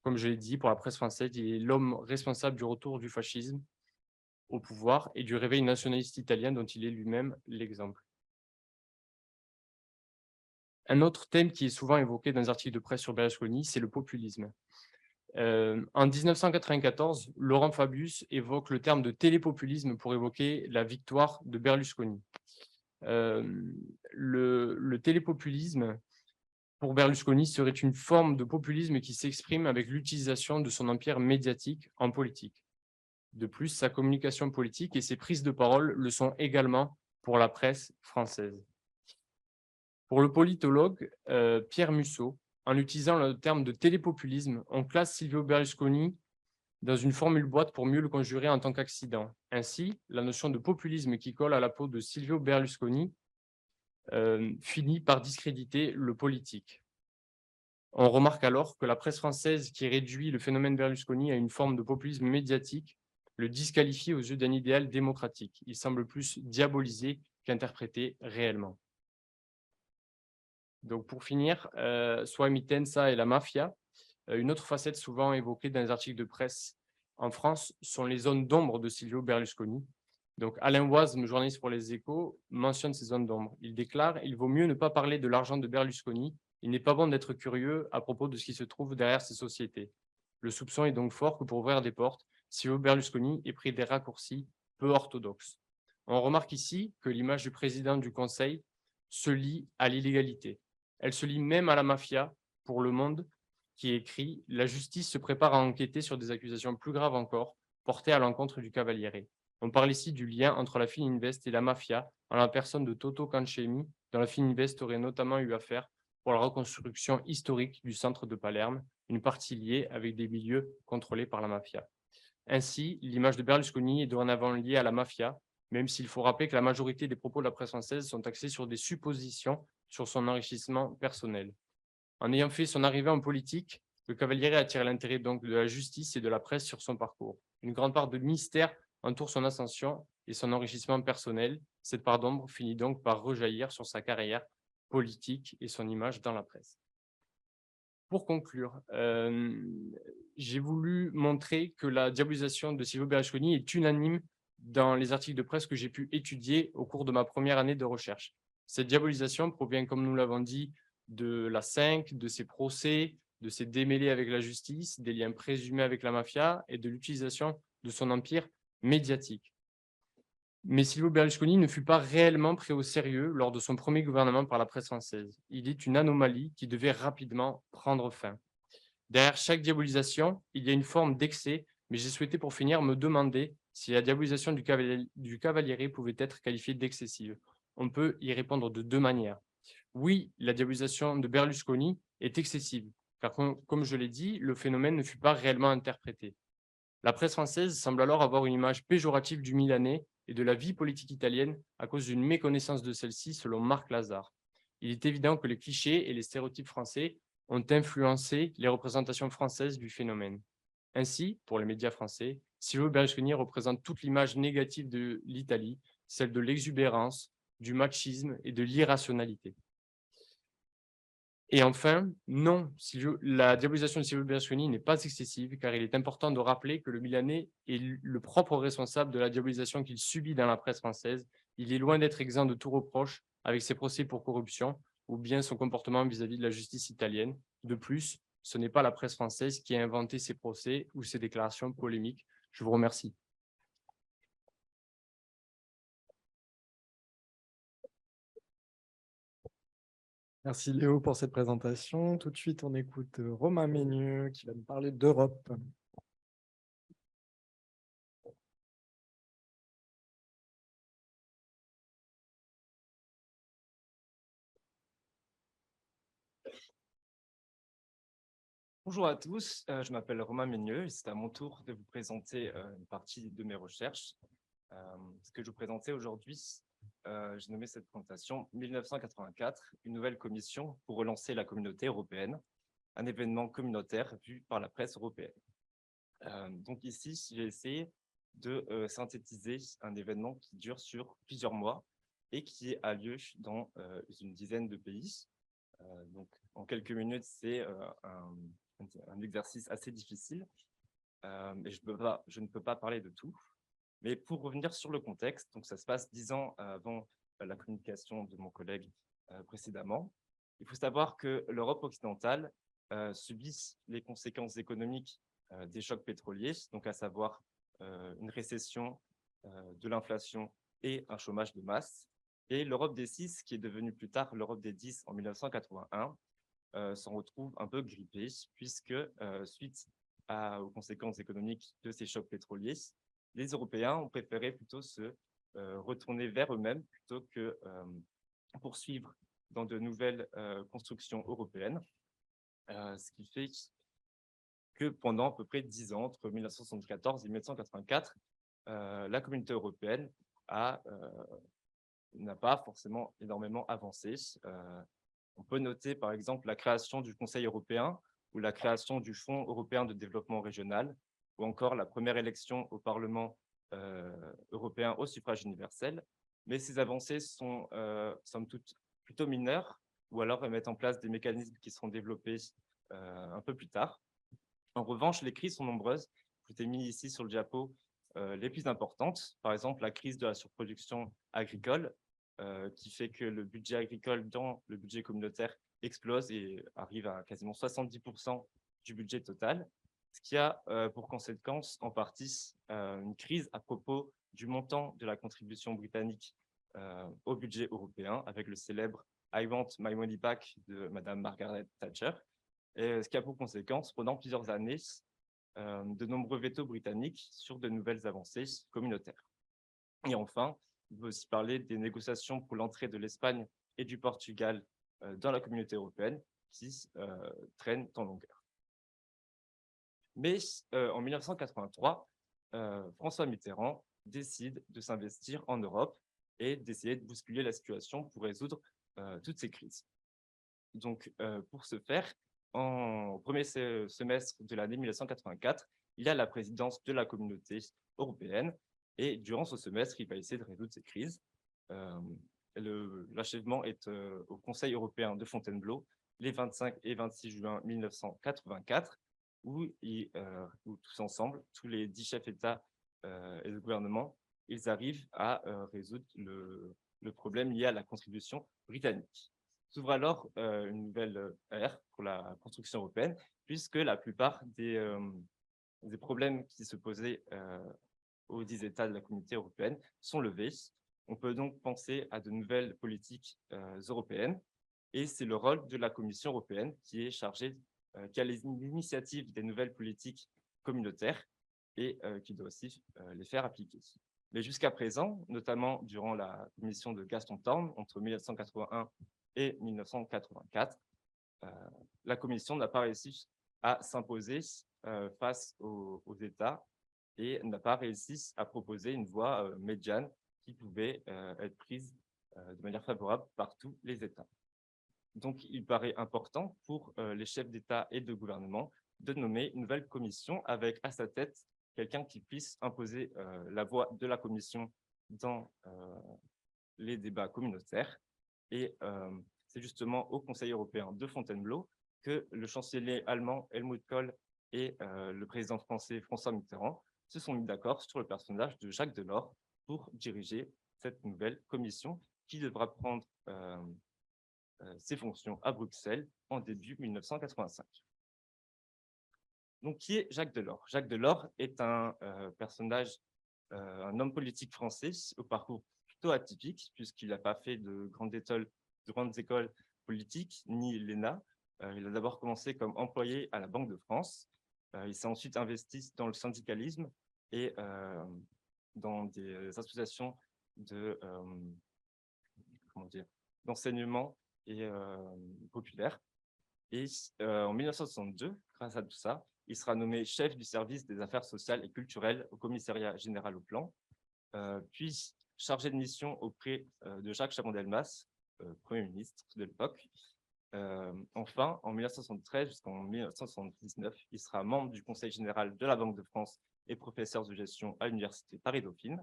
Comme je l'ai dit, pour la presse française, il est l'homme responsable du retour du fascisme au pouvoir et du réveil nationaliste italien dont il est lui-même l'exemple. Un autre thème qui est souvent évoqué dans les articles de presse sur Berlusconi, c'est le populisme. En 1994, Laurent Fabius évoque le terme de télépopulisme pour évoquer la victoire de Berlusconi. Le télépopulisme, pour Berlusconi, serait une forme de populisme qui s'exprime avec l'utilisation de son empire médiatique en politique. De plus, sa communication politique et ses prises de parole le sont également pour la presse française. Pour le politologue Pierre Musso, en utilisant le terme de télépopulisme, on classe Silvio Berlusconi dans une formule boîte pour mieux le conjurer en tant qu'accident. Ainsi, la notion de populisme qui colle à la peau de Silvio Berlusconi finit par discréditer le politique. On remarque alors que la presse française qui réduit le phénomène Berlusconi à une forme de populisme médiatique le disqualifie aux yeux d'un idéal démocratique. Il semble plus diabolisé qu'interprété réellement. Donc pour finir, Sua Emittenza et la mafia, une autre facette souvent évoquée dans les articles de presse en France sont les zones d'ombre de Silvio Berlusconi. Donc Alain Oise, journaliste pour Les Échos, mentionne ces zones d'ombre. Il déclare « Il vaut mieux ne pas parler de l'argent de Berlusconi. Il n'est pas bon d'être curieux à propos de ce qui se trouve derrière ces sociétés. Le soupçon est donc fort que pour ouvrir des portes, Silvio Berlusconi ait pris des raccourcis peu orthodoxes. » On remarque ici que l'image du président du Conseil se lie à l'illégalité. Elle se lie même à la mafia pour Le Monde, qui écrit « La justice se prépare à enquêter sur des accusations plus graves encore, portées à l'encontre du Cavaliere. » On parle ici du lien entre la Fininvest et la mafia, en la personne de Toto Cancelmi, dont la Fininvest aurait notamment eu affaire pour la reconstruction historique du centre de Palerme, une partie liée avec des milieux contrôlés par la mafia. Ainsi, l'image de Berlusconi est dorénavant liée à la mafia, même s'il faut rappeler que la majorité des propos de la presse française sont axés sur des suppositions sur son enrichissement personnel. En ayant fait son arrivée en politique, le Cavaliere attire l'intérêt donc de la justice et de la presse sur son parcours. Une grande part de mystère entoure son ascension et son enrichissement personnel. Cette part d'ombre finit donc par rejaillir sur sa carrière politique et son image dans la presse. Pour conclure, j'ai voulu montrer que la diabolisation de Silvio Berlusconi est unanime dans les articles de presse que j'ai pu étudier au cours de ma première année de recherche. Cette diabolisation provient, comme nous l'avons dit, de la 5, de ses procès, de ses démêlés avec la justice, des liens présumés avec la mafia et de l'utilisation de son empire médiatique. Mais Silvio Berlusconi ne fut pas réellement pris au sérieux lors de son premier gouvernement par la presse française. Il est une anomalie qui devait rapidement prendre fin. Derrière chaque diabolisation, il y a une forme d'excès, mais j'ai souhaité pour finir me demander si la diabolisation du Cavaliere pouvait être qualifiée d'excessive. On peut y répondre de deux manières. Oui, la diabolisation de Berlusconi est excessive, car comme je l'ai dit, le phénomène ne fut pas réellement interprété. La presse française semble alors avoir une image péjorative du Milanais et de la vie politique italienne à cause d'une méconnaissance de celle-ci, selon Marc Lazare. Il est évident que les clichés et les stéréotypes français ont influencé les représentations françaises du phénomène. Ainsi, pour les médias français, Silvio Berlusconi représente toute l'image négative de l'Italie, celle de l'exubérance, du machisme et de l'irrationalité. Et enfin, non, la diabolisation de Silvio Berlusconi n'est pas excessive, car il est important de rappeler que le Milanais est le propre responsable de la diabolisation qu'il subit dans la presse française. Il est loin d'être exempt de tout reproche avec ses procès pour corruption ou bien son comportement vis-à-vis de la justice italienne. De plus, ce n'est pas la presse française qui a inventé ces procès ou ces déclarations polémiques. Je vous remercie. Merci Léo pour cette présentation. Tout de suite, on écoute Romain Ménieux qui va nous parler d'Europe. Bonjour à tous, je m'appelle Romain Ménieux et c'est à mon tour de vous présenter une partie de mes recherches. Ce que je vous présentais aujourd'hui, j'ai nommé cette présentation 1984, une nouvelle commission pour relancer la communauté européenne, un événement communautaire vu par la presse européenne. Donc ici, j'ai essayé de synthétiser un événement qui dure sur plusieurs mois et qui a lieu dans une dizaine de pays. Donc, en quelques minutes, c'est un exercice assez difficile et je ne peux pas parler de tout. Mais pour revenir sur le contexte, donc ça se passe 10 ans avant la communication de mon collègue précédemment. Il faut savoir que l'Europe occidentale subit les conséquences économiques des chocs pétroliers, donc à savoir une récession, de l'inflation et un chômage de masse. Et l'Europe des 6, qui est devenue plus tard l'Europe des 10 en 1981, s'en retrouve un peu grippée, puisque suite aux conséquences économiques de ces chocs pétroliers, les Européens ont préféré plutôt se retourner vers eux-mêmes plutôt que poursuivre dans de nouvelles constructions européennes, ce qui fait que pendant à peu près 10 ans, entre 1974 et 1984, la communauté européenne n'a pas forcément énormément avancé. On peut noter par exemple la création du Conseil européen ou la création du Fonds européen de développement régional, ou encore la première élection au Parlement européen au suffrage universel. Mais ces avancées sont, somme toute, plutôt mineures, ou alors mettent en place des mécanismes qui seront développés un peu plus tard. En revanche, les crises sont nombreuses. Je vous ai mis ici sur le diapo les plus importantes. Par exemple, la crise de la surproduction agricole, qui fait que le budget agricole dans le budget communautaire explose et arrive à quasiment 70% du budget total, ce qui a pour conséquence en partie une crise à propos du montant de la contribution britannique au budget européen, avec le célèbre I Want My Money Back de Madame Margaret Thatcher, et ce qui a pour conséquence, pendant plusieurs années, de nombreux vétos britanniques sur de nouvelles avancées communautaires. Et enfin, on peut aussi parler des négociations pour l'entrée de l'Espagne et du Portugal dans la communauté européenne qui traînent en longueur. Mais en 1983, François Mitterrand décide de s'investir en Europe et d'essayer de bousculer la situation pour résoudre toutes ces crises. Donc, pour ce faire, au premier semestre de l'année 1984, il a la présidence de la communauté européenne et durant ce semestre, il va essayer de résoudre ces crises. L'achèvement est au Conseil européen de Fontainebleau les 25 et 26 juin 1984, où tous ensemble, tous les 10 chefs d'État et de gouvernement, ils arrivent à résoudre le problème lié à la contribution britannique. S'ouvre alors une nouvelle ère pour la construction européenne, puisque la plupart des problèmes qui se posaient aux 10 États de la communauté européenne sont levés. On peut donc penser à de nouvelles politiques européennes, et c'est le rôle de la Commission européenne qui est chargée, qui a l'initiative des nouvelles politiques communautaires et qui doit aussi les faire appliquer. Mais jusqu'à présent, notamment durant la commission de Gaston Thorn, entre 1981 et 1984, la Commission n'a pas réussi à s'imposer face aux États et n'a pas réussi à proposer une voie médiane qui pouvait être prise de manière favorable par tous les États. Donc, il paraît important pour les chefs d'État et de gouvernement de nommer une nouvelle commission avec à sa tête quelqu'un qui puisse imposer la voix de la Commission dans les débats communautaires. Et c'est justement au Conseil européen de Fontainebleau que le chancelier allemand Helmut Kohl et le président français François Mitterrand se sont mis d'accord sur le personnage de Jacques Delors pour diriger cette nouvelle commission qui devra prendre ses fonctions à Bruxelles en début 1985. Donc, qui est Jacques Delors? Jacques Delors est un personnage, un homme politique français au parcours plutôt atypique, puisqu'il n'a pas fait de grandes écoles politiques, ni l'ENA. Il a d'abord commencé comme employé à la Banque de France. Il s'est ensuite investi dans le syndicalisme et dans des associations d'enseignement et populaire. Et en 1962, grâce à tout ça, il sera nommé chef du service des affaires sociales et culturelles au commissariat général au plan, puis chargé de mission auprès de Jacques Chaban-Delmas, Premier ministre de l'époque. Enfin, en 1973 jusqu'en 1979, il sera membre du Conseil général de la Banque de France et professeur de gestion à l'Université Paris-Dauphine.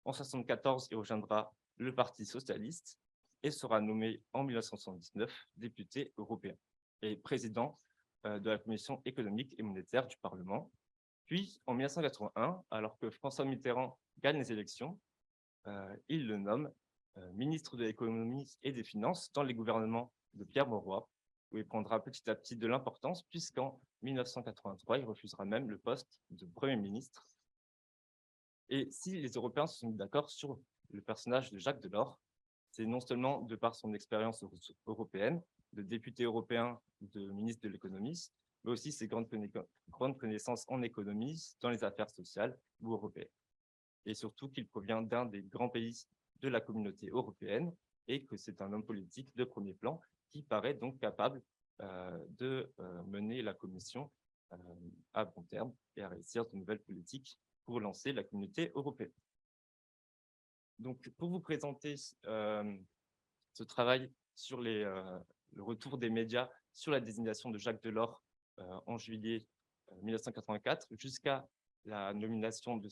En 1974, il rejoindra le Parti socialiste et sera nommé en 1979 député européen et président de la Commission économique et monétaire du Parlement. Puis, en 1981, alors que François Mitterrand gagne les élections, il le nomme ministre de l'économie et des finances dans les gouvernements de Pierre Mauroy, où il prendra petit à petit de l'importance, puisqu'en 1983, il refusera même le poste de Premier ministre. Et si les Européens se sont mis d'accord sur le personnage de Jacques Delors, c'est non seulement de par son expérience européenne, de député européen, de ministre de l'économie, mais aussi ses grandes connaissances en économie, dans les affaires sociales ou européennes. Et surtout qu'il provient d'un des grands pays de la communauté européenne et que c'est un homme politique de premier plan qui paraît donc capable de mener la Commission à bon terme et à réussir de nouvelles politiques pour lancer la communauté européenne. Donc, pour vous présenter ce travail sur le retour des médias sur la désignation de Jacques Delors en juillet 1984 jusqu'à la nomination de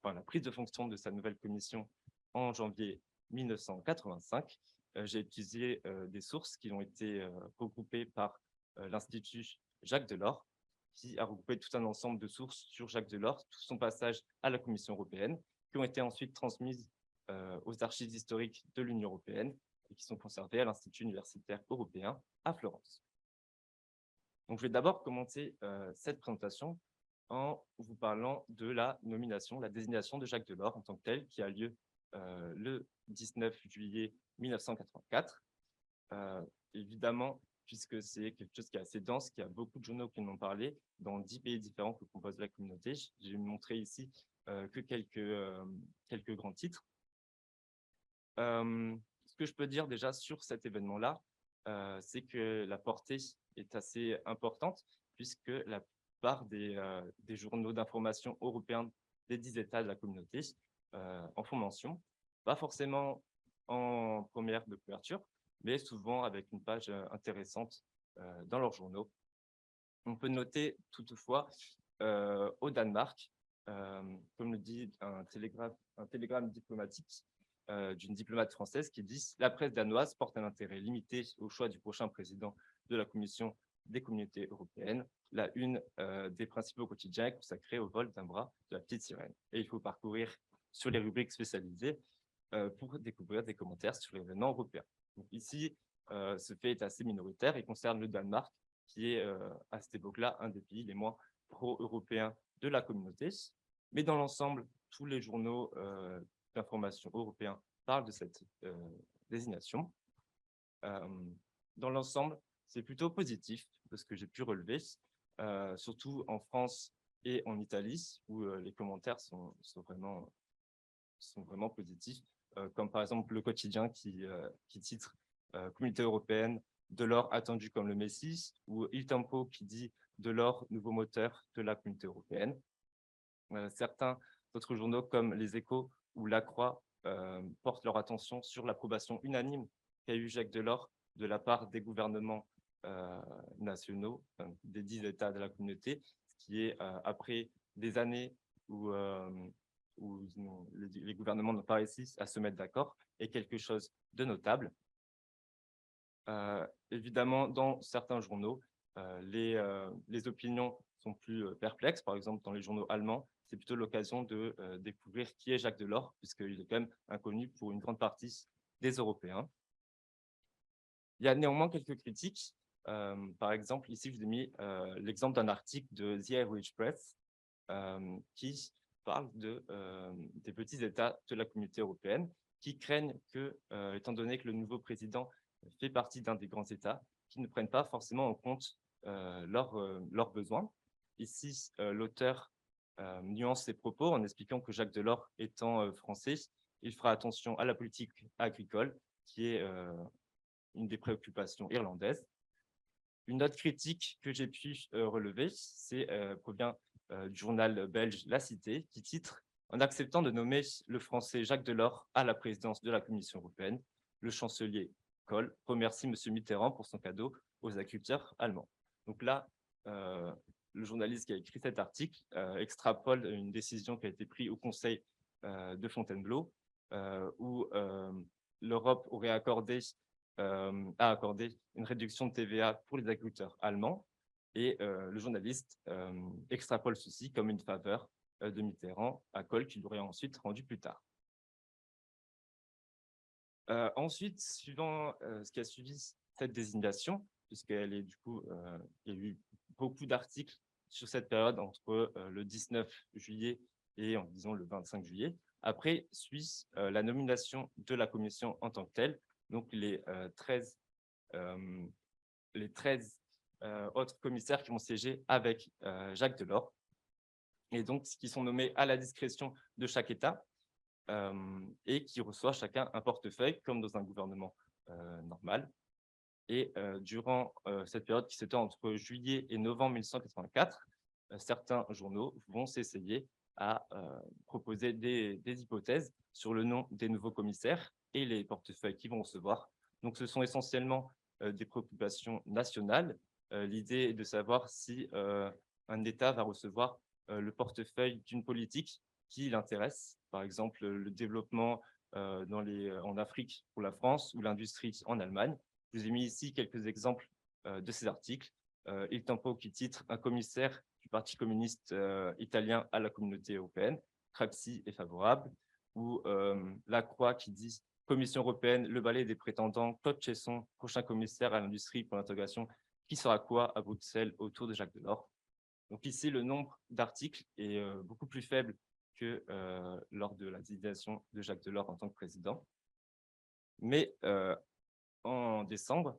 la prise de fonction de sa nouvelle commission en janvier 1985. J'ai utilisé des sources qui ont été regroupées par l'Institut Jacques Delors, qui a regroupé tout un ensemble de sources sur Jacques Delors, tout son passage à la Commission européenne, qui ont été ensuite transmises aux archives historiques de l'Union européenne et qui sont conservées à l'Institut universitaire européen à Florence. Donc, je vais d'abord commencer cette présentation en vous parlant de la nomination, la désignation de Jacques Delors en tant que tel, qui a lieu le 19 juillet 1984. Évidemment, puisque c'est quelque chose qui est assez dense, qu'il y a beaucoup de journaux qui en ont parlé, dans 10 pays différents que compose la communauté. J'ai montré ici que quelques grands titres. Ce que je peux dire déjà sur cet événement-là, c'est que la portée est assez importante, puisque la plupart des journaux d'information européens des 10 États de la communauté en font mention, pas forcément en première de couverture, mais souvent avec une page intéressante dans leurs journaux. On peut noter toutefois au Danemark, comme le dit un télégramme diplomatique d'une diplomate française qui dit « La presse danoise porte un intérêt limité au choix du prochain président de la Commission des communautés européennes. La une des principaux quotidiens est consacrée au vol d'un bras de la petite sirène. » Et il faut parcourir sur les rubriques spécialisées pour découvrir des commentaires sur les événements européens. Donc ici, ce fait est assez minoritaire et concerne le Danemark, qui est à cette époque-là un des pays les moins pro-européens de la communauté. Mais dans l'ensemble, tous les journaux d'information européens parlent de cette désignation. Dans l'ensemble, c'est plutôt positif de ce que j'ai pu relever, surtout en France et en Italie, où les commentaires sont vraiment positifs, comme par exemple le quotidien qui titre Communauté européenne, Delors attendu comme le Messie, ou Il Tempo qui dit Delors, nouveau moteur de la communauté européenne. Certains autres journaux comme Les Échos ou La Croix portent leur attention sur l'approbation unanime qu'a eu Jacques Delors de la part des gouvernements nationaux, des 10 États de la communauté, ce qui est après des années où les gouvernements n'ont pas réussi à se mettre d'accord, est quelque chose de notable. Évidemment, dans certains journaux, les opinions sont plus perplexes. Par exemple, dans les journaux allemands, c'est plutôt l'occasion de découvrir qui est Jacques Delors, puisqu'il est quand même inconnu pour une grande partie des Européens. Il y a néanmoins quelques critiques. Par exemple, ici, je vous ai mis l'exemple d'un article de The Irish Press qui parle des petits États de la communauté européenne qui craignent que, étant donné que le nouveau président fait partie d'un des grands États, qui ne prennent pas forcément en compte leurs besoins. Ici, l'auteur nuance ses propos en expliquant que Jacques Delors étant français, il fera attention à la politique agricole, qui est une des préoccupations irlandaises. Une autre critique que j'ai pu relever, provient du journal belge La Cité, qui titre « En acceptant de nommer le français Jacques Delors à la présidence de la Commission européenne, le chancelier Kohl remercie M. Mitterrand pour son cadeau aux agriculteurs allemands. » Donc là, le journaliste qui a écrit cet article extrapole une décision qui a été prise au Conseil de Fontainebleau, où l'Europe aurait a accordé une réduction de TVA pour les agriculteurs allemands, et le journaliste extrapole ceci comme une faveur de Mitterrand à Kohl, qu'il aurait ensuite rendu plus tard. Ensuite, suivant ce qui a suivi cette désignation, puisqu'elle est du coup, il y a eu beaucoup d'articles sur cette période entre le 19 juillet et disons le 25 juillet. Après suit la nomination de la commission en tant que telle, donc les 13 autres commissaires qui vont siéger avec Jacques Delors, et donc qui sont nommés à la discrétion de chaque État, et qui reçoit chacun un portefeuille comme dans un gouvernement normal. Et durant cette période qui s'étend entre juillet et novembre 1984, certains journaux vont s'essayer à proposer des hypothèses sur le nom des nouveaux commissaires et les portefeuilles qu'ils vont recevoir. Donc ce sont essentiellement des préoccupations nationales. L'idée est de savoir si un État va recevoir le portefeuille d'une politique qui l'intéresse, par exemple le développement en Afrique pour la France ou l'industrie en Allemagne. Je vous ai mis ici quelques exemples de ces articles. Il Tempo qui titre « Un commissaire du Parti communiste italien à la communauté européenne », Craxi est favorable, ou La Croix qui dit « Commission européenne, le balai des prétendants, Claude Chesson, prochain commissaire à l'industrie pour l'intégration, qui sera quoi à Bruxelles autour de Jacques Delors ». Donc ici, le nombre d'articles est beaucoup plus faible que lors de la désignation de Jacques Delors en tant que président. Mais en décembre,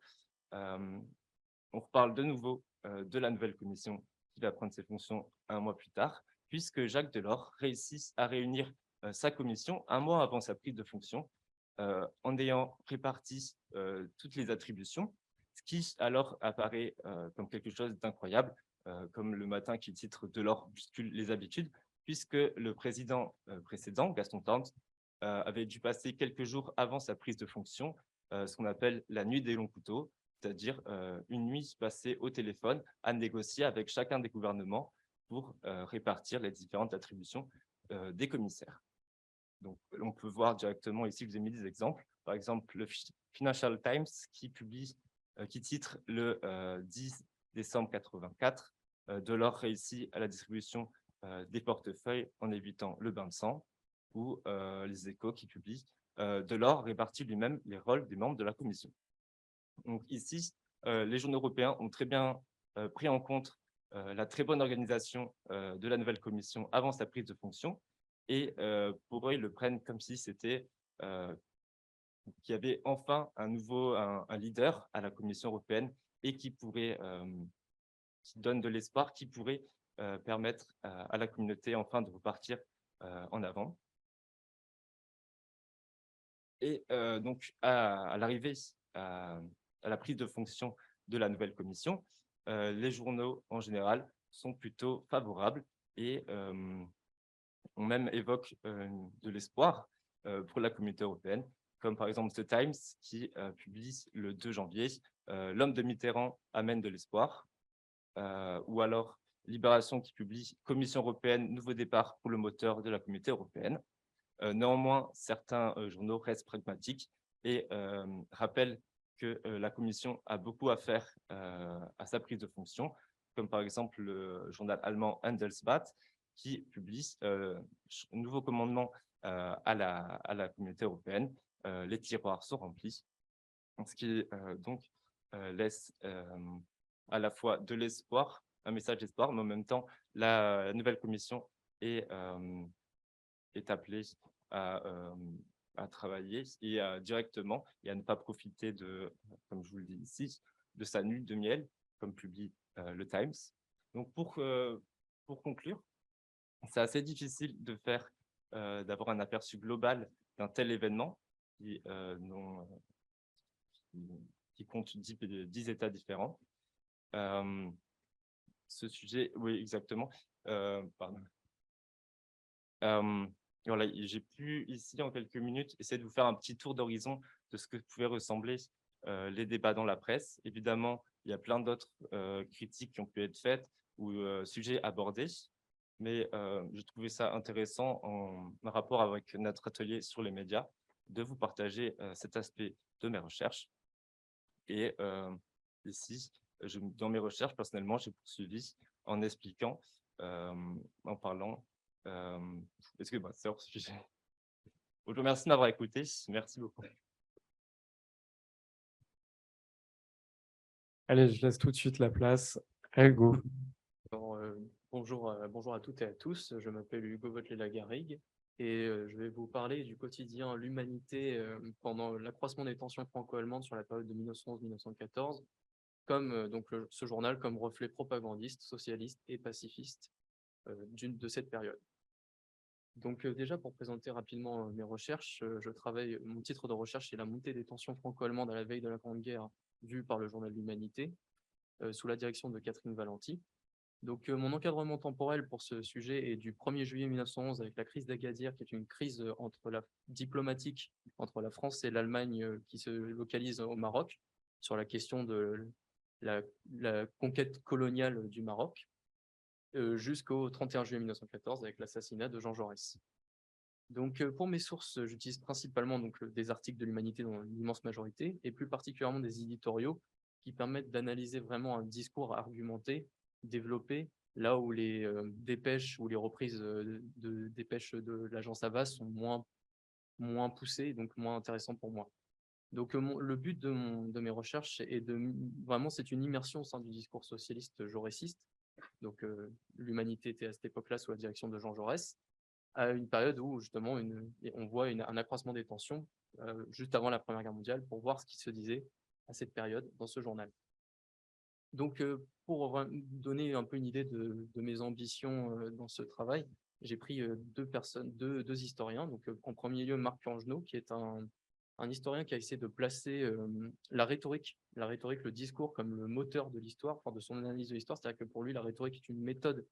on reparle de nouveau de la nouvelle commission qui va prendre ses fonctions un mois plus tard, puisque Jacques Delors réussit à réunir sa commission un mois avant sa prise de fonction, en ayant réparti toutes les attributions, ce qui alors apparaît comme quelque chose d'incroyable, comme le matin qui titre « Delors bouscule les habitudes », puisque le président précédent, Gaston Tante, avait dû passer quelques jours avant sa prise de fonction ce qu'on appelle la nuit des longs couteaux, c'est-à-dire une nuit passée au téléphone à négocier avec chacun des gouvernements pour répartir les différentes attributions des commissaires. Donc, on peut voir directement ici, je vous ai mis des exemples. Par exemple, le Financial Times qui titre le 10 décembre 1984, Delors réussit à la distribution des portefeuilles en évitant le bain de sang, ou les Échos qui publient Delors répartit lui-même les rôles des membres de la commission. Donc ici, les journaux européens ont très bien pris en compte la très bonne organisation de la nouvelle commission avant sa prise de fonction, et pour eux, ils le prennent comme si c'était qu'il y avait enfin un leader à la Commission européenne et qui donne de l'espoir, qui pourrait permettre à la communauté enfin de repartir en avant. Et donc, à l'arrivée, à la prise de fonction de la nouvelle commission, les journaux, en général, sont plutôt favorables et on même évoque de l'espoir pour la communauté européenne, comme par exemple The Times qui publie le 2 janvier « L'homme de Mitterrand amène de l'espoir », ou alors Libération qui publie « Commission européenne, nouveau départ pour le moteur de la communauté européenne ». Néanmoins, certains journaux restent pragmatiques et rappellent que la Commission a beaucoup à faire à sa prise de fonction, comme par exemple le journal allemand Handelsblatt qui publie un nouveau commandement à la communauté européenne. Les tiroirs sont remplis, ce qui donc laisse à la fois de l'espoir, un message d'espoir, mais en même temps, la nouvelle Commission est appelée à travailler et directement et à ne pas profiter comme je vous le dis ici, de sa nuit de miel, comme publie le Times. Donc pour conclure, c'est assez difficile d'avoir un aperçu global d'un tel événement qui compte 10 États différents. Ce sujet, oui, exactement. Pardon. Voilà, j'ai pu ici en quelques minutes essayer de vous faire un petit tour d'horizon de ce que pouvaient ressembler les débats dans la presse. Évidemment, il y a plein d'autres critiques qui ont pu être faites, ou sujets abordés, mais je trouvais ça intéressant en rapport avec notre atelier sur les médias de vous partager cet aspect de mes recherches. Et ici, dans mes recherches, personnellement, j'ai poursuivi en expliquant, en parlant. Excusez-moi, c'est hors sujet. Je vous remercie de m'avoir écouté. Merci beaucoup. Allez, je laisse tout de suite la place à Hugo. Alors, bonjour à toutes et à tous, je m'appelle Hugo Voetlé-Lagarrigue et je vais vous parler du quotidien L'Humanité pendant l'accroissement des tensions franco-allemandes sur la période de 1911-1914, comme ce journal comme reflet propagandiste, socialiste et pacifiste de cette période. Donc déjà pour présenter rapidement mes recherches, mon titre de recherche c'est la montée des tensions franco-allemandes à la veille de la Grande Guerre vue par le journal L'Humanité sous la direction de Catherine Valenti. Donc, mon encadrement temporel pour ce sujet est du 1er juillet 1911 avec la crise d'Agadir, qui est une crise diplomatique entre la France et l'Allemagne qui se localise au Maroc sur la question de la conquête coloniale du Maroc, jusqu'au 31 juillet 1914 avec l'assassinat de Jean Jaurès. Donc, pour mes sources, j'utilise principalement des articles de l'Humanité dans l'immense majorité, et plus particulièrement des éditoriaux qui permettent d'analyser vraiment un discours argumenté, développé, là où les dépêches ou les reprises de dépêches de l'agence Havas sont moins poussées, donc moins intéressantes pour moi. Donc, le but de mes recherches est vraiment, c'est une immersion au sein du discours socialiste jauréciste. Donc, l'Humanité était à cette époque-là sous la direction de Jean Jaurès, à une période où justement on voit un accroissement des tensions juste avant la Première Guerre mondiale pour voir ce qui se disait à cette période dans ce journal. Donc, pour donner un peu une idée de mes ambitions dans ce travail, j'ai pris deux historiens. Donc, en premier lieu, Marc Langenau, qui est un historien qui a essayé de placer la rhétorique, le discours comme le moteur de l'histoire, enfin de son analyse de l'histoire. C'est-à-dire que pour lui, la rhétorique est une méthode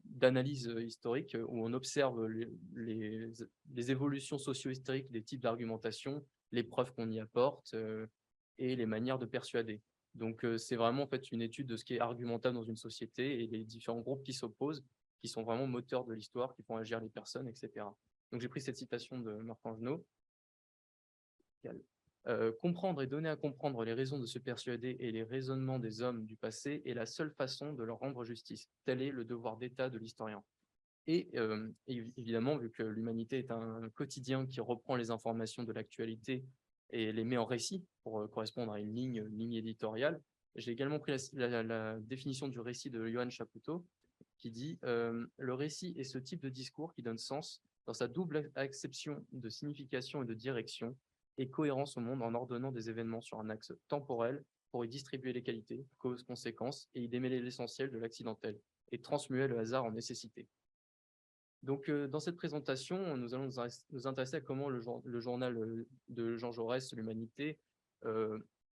d'analyse historique où on observe les évolutions socio-historiques des types d'argumentation, les preuves qu'on y apporte et les manières de persuader. Donc, c'est vraiment en fait une étude de ce qui est argumentable dans une société et les différents groupes qui s'opposent, qui sont vraiment moteurs de l'histoire, qui font agir les personnes, etc. Donc, j'ai pris cette citation de Marc Langenau. Comprendre et donner à comprendre les raisons de se persuader et les raisonnements des hommes du passé est la seule façon de leur rendre justice. Tel est le devoir d'état de l'historien. Et évidemment, vu que l'Humanité est un quotidien qui reprend les informations de l'actualité et les met en récit pour correspondre à une ligne éditoriale, j'ai également pris la définition du récit de Johann Chapoutot qui dit le récit est ce type de discours qui donne sens dans sa double acception de signification et de direction et cohérence au monde en ordonnant des événements sur un axe temporel pour y distribuer les qualités, causes, conséquences et y démêler l'essentiel de l'accidentel et transmuer le hasard en nécessité. Donc, dans cette présentation, nous allons nous intéresser à comment le journal de Jean Jaurès, L'Humanité,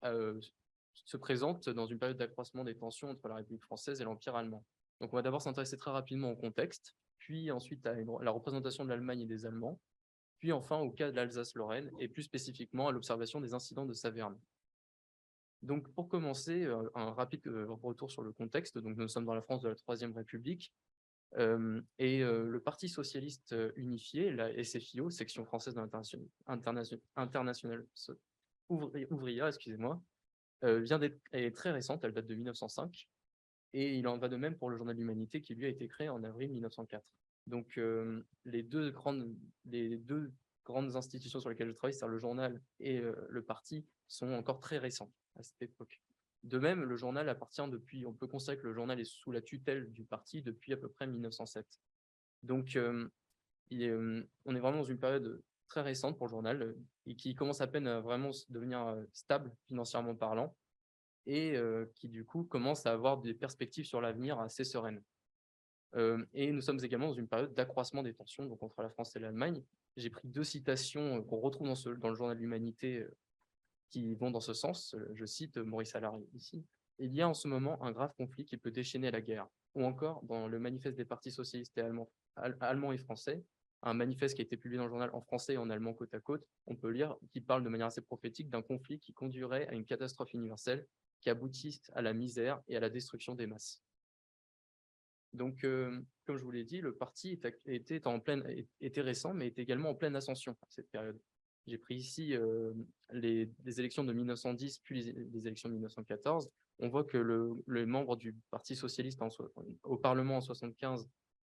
se présente dans une période d'accroissement des tensions entre la République française et l'Empire allemand. Donc, on va d'abord s'intéresser très rapidement au contexte, puis ensuite à la représentation de l'Allemagne et des Allemands, puis enfin au cas de l'Alsace-Lorraine, et plus spécifiquement à l'observation des incidents de Saverne. Donc, pour commencer, un rapide retour sur le contexte. Donc, nous sommes dans la France de la Troisième République, et le Parti socialiste unifié, la SFIO, section française de l'internationale ouvrière, excusez-moi, est très récente, elle date de 1905, et il en va de même pour le journal L'Humanité qui lui a été créé en avril 1904. Donc les deux grandes institutions sur lesquelles je travaille, c'est-à-dire le journal et le parti, sont encore très récents à cette époque. De même, le journal appartient on peut constater que le journal est sous la tutelle du parti depuis à peu près 1907. Donc, on est vraiment dans une période très récente pour le journal et qui commence à peine à vraiment devenir stable financièrement parlant et qui du coup commence à avoir des perspectives sur l'avenir assez sereines. Et nous sommes également dans une période d'accroissement des tensions donc, entre la France et l'Allemagne. J'ai pris deux citations qu'on retrouve dans le journal L'Humanité qui vont dans ce sens. Je cite Maurice Allard ici. Il y a en ce moment un grave conflit qui peut déchaîner la guerre. Ou encore, dans le manifeste des partis socialistes et allemands et français, un manifeste qui a été publié dans le journal en français et en allemand côte à côte, on peut lire, qui parle de manière assez prophétique d'un conflit qui conduirait à une catastrophe universelle qui aboutisse à la misère et à la destruction des masses. Donc, comme je vous l'ai dit, le parti était récent, mais était également en pleine ascension à cette période. J'ai pris ici les élections de 1910, puis les élections de 1914. On voit que le membre du Parti socialiste au Parlement en 75,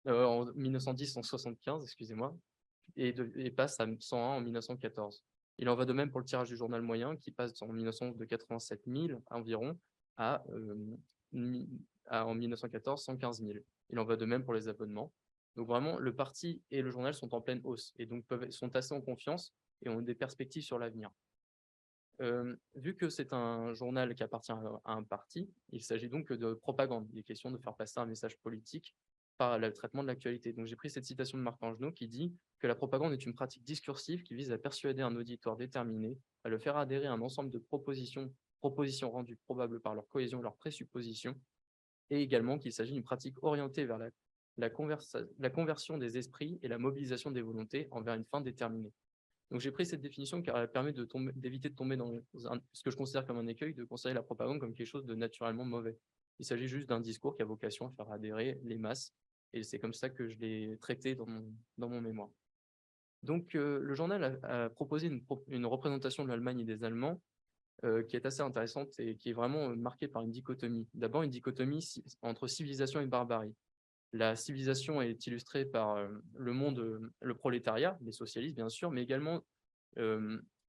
en 1910 en 75, excusez-moi, et passe à 101 en 1914. Il en va de même pour le tirage du journal moyen qui passe en 1911 de 87 000 environ à, en 1914 115 000. Il en va de même pour les abonnements. Donc vraiment, le parti et le journal sont en pleine hausse et donc sont assez en confiance et ont des perspectives sur l'avenir. Vu que c'est un journal qui appartient à un parti, il s'agit donc de propagande. Il est question de faire passer un message politique par le traitement de l'actualité. Donc j'ai pris cette citation de Marc Angenot qui dit que la propagande est une pratique discursive qui vise à persuader un auditoire déterminé, à le faire adhérer à un ensemble de propositions rendues probables par leur cohésion et leur présupposition, et également qu'il s'agit d'une pratique orientée vers la conversion des esprits et la mobilisation des volontés envers une fin déterminée. Donc j'ai pris cette définition car elle permet d'éviter de tomber dans ce que je considère comme un écueil, de considérer la propagande comme quelque chose de naturellement mauvais. Il s'agit juste d'un discours qui a vocation à faire adhérer les masses, et c'est comme ça que je l'ai traité dans mon mémoire. Donc le journal a proposé une représentation de l'Allemagne et des Allemands qui est assez intéressante et qui est vraiment marquée par une dichotomie. D'abord, une dichotomie entre civilisation et barbarie. La civilisation est illustrée par le monde, le prolétariat, les socialistes bien sûr, mais également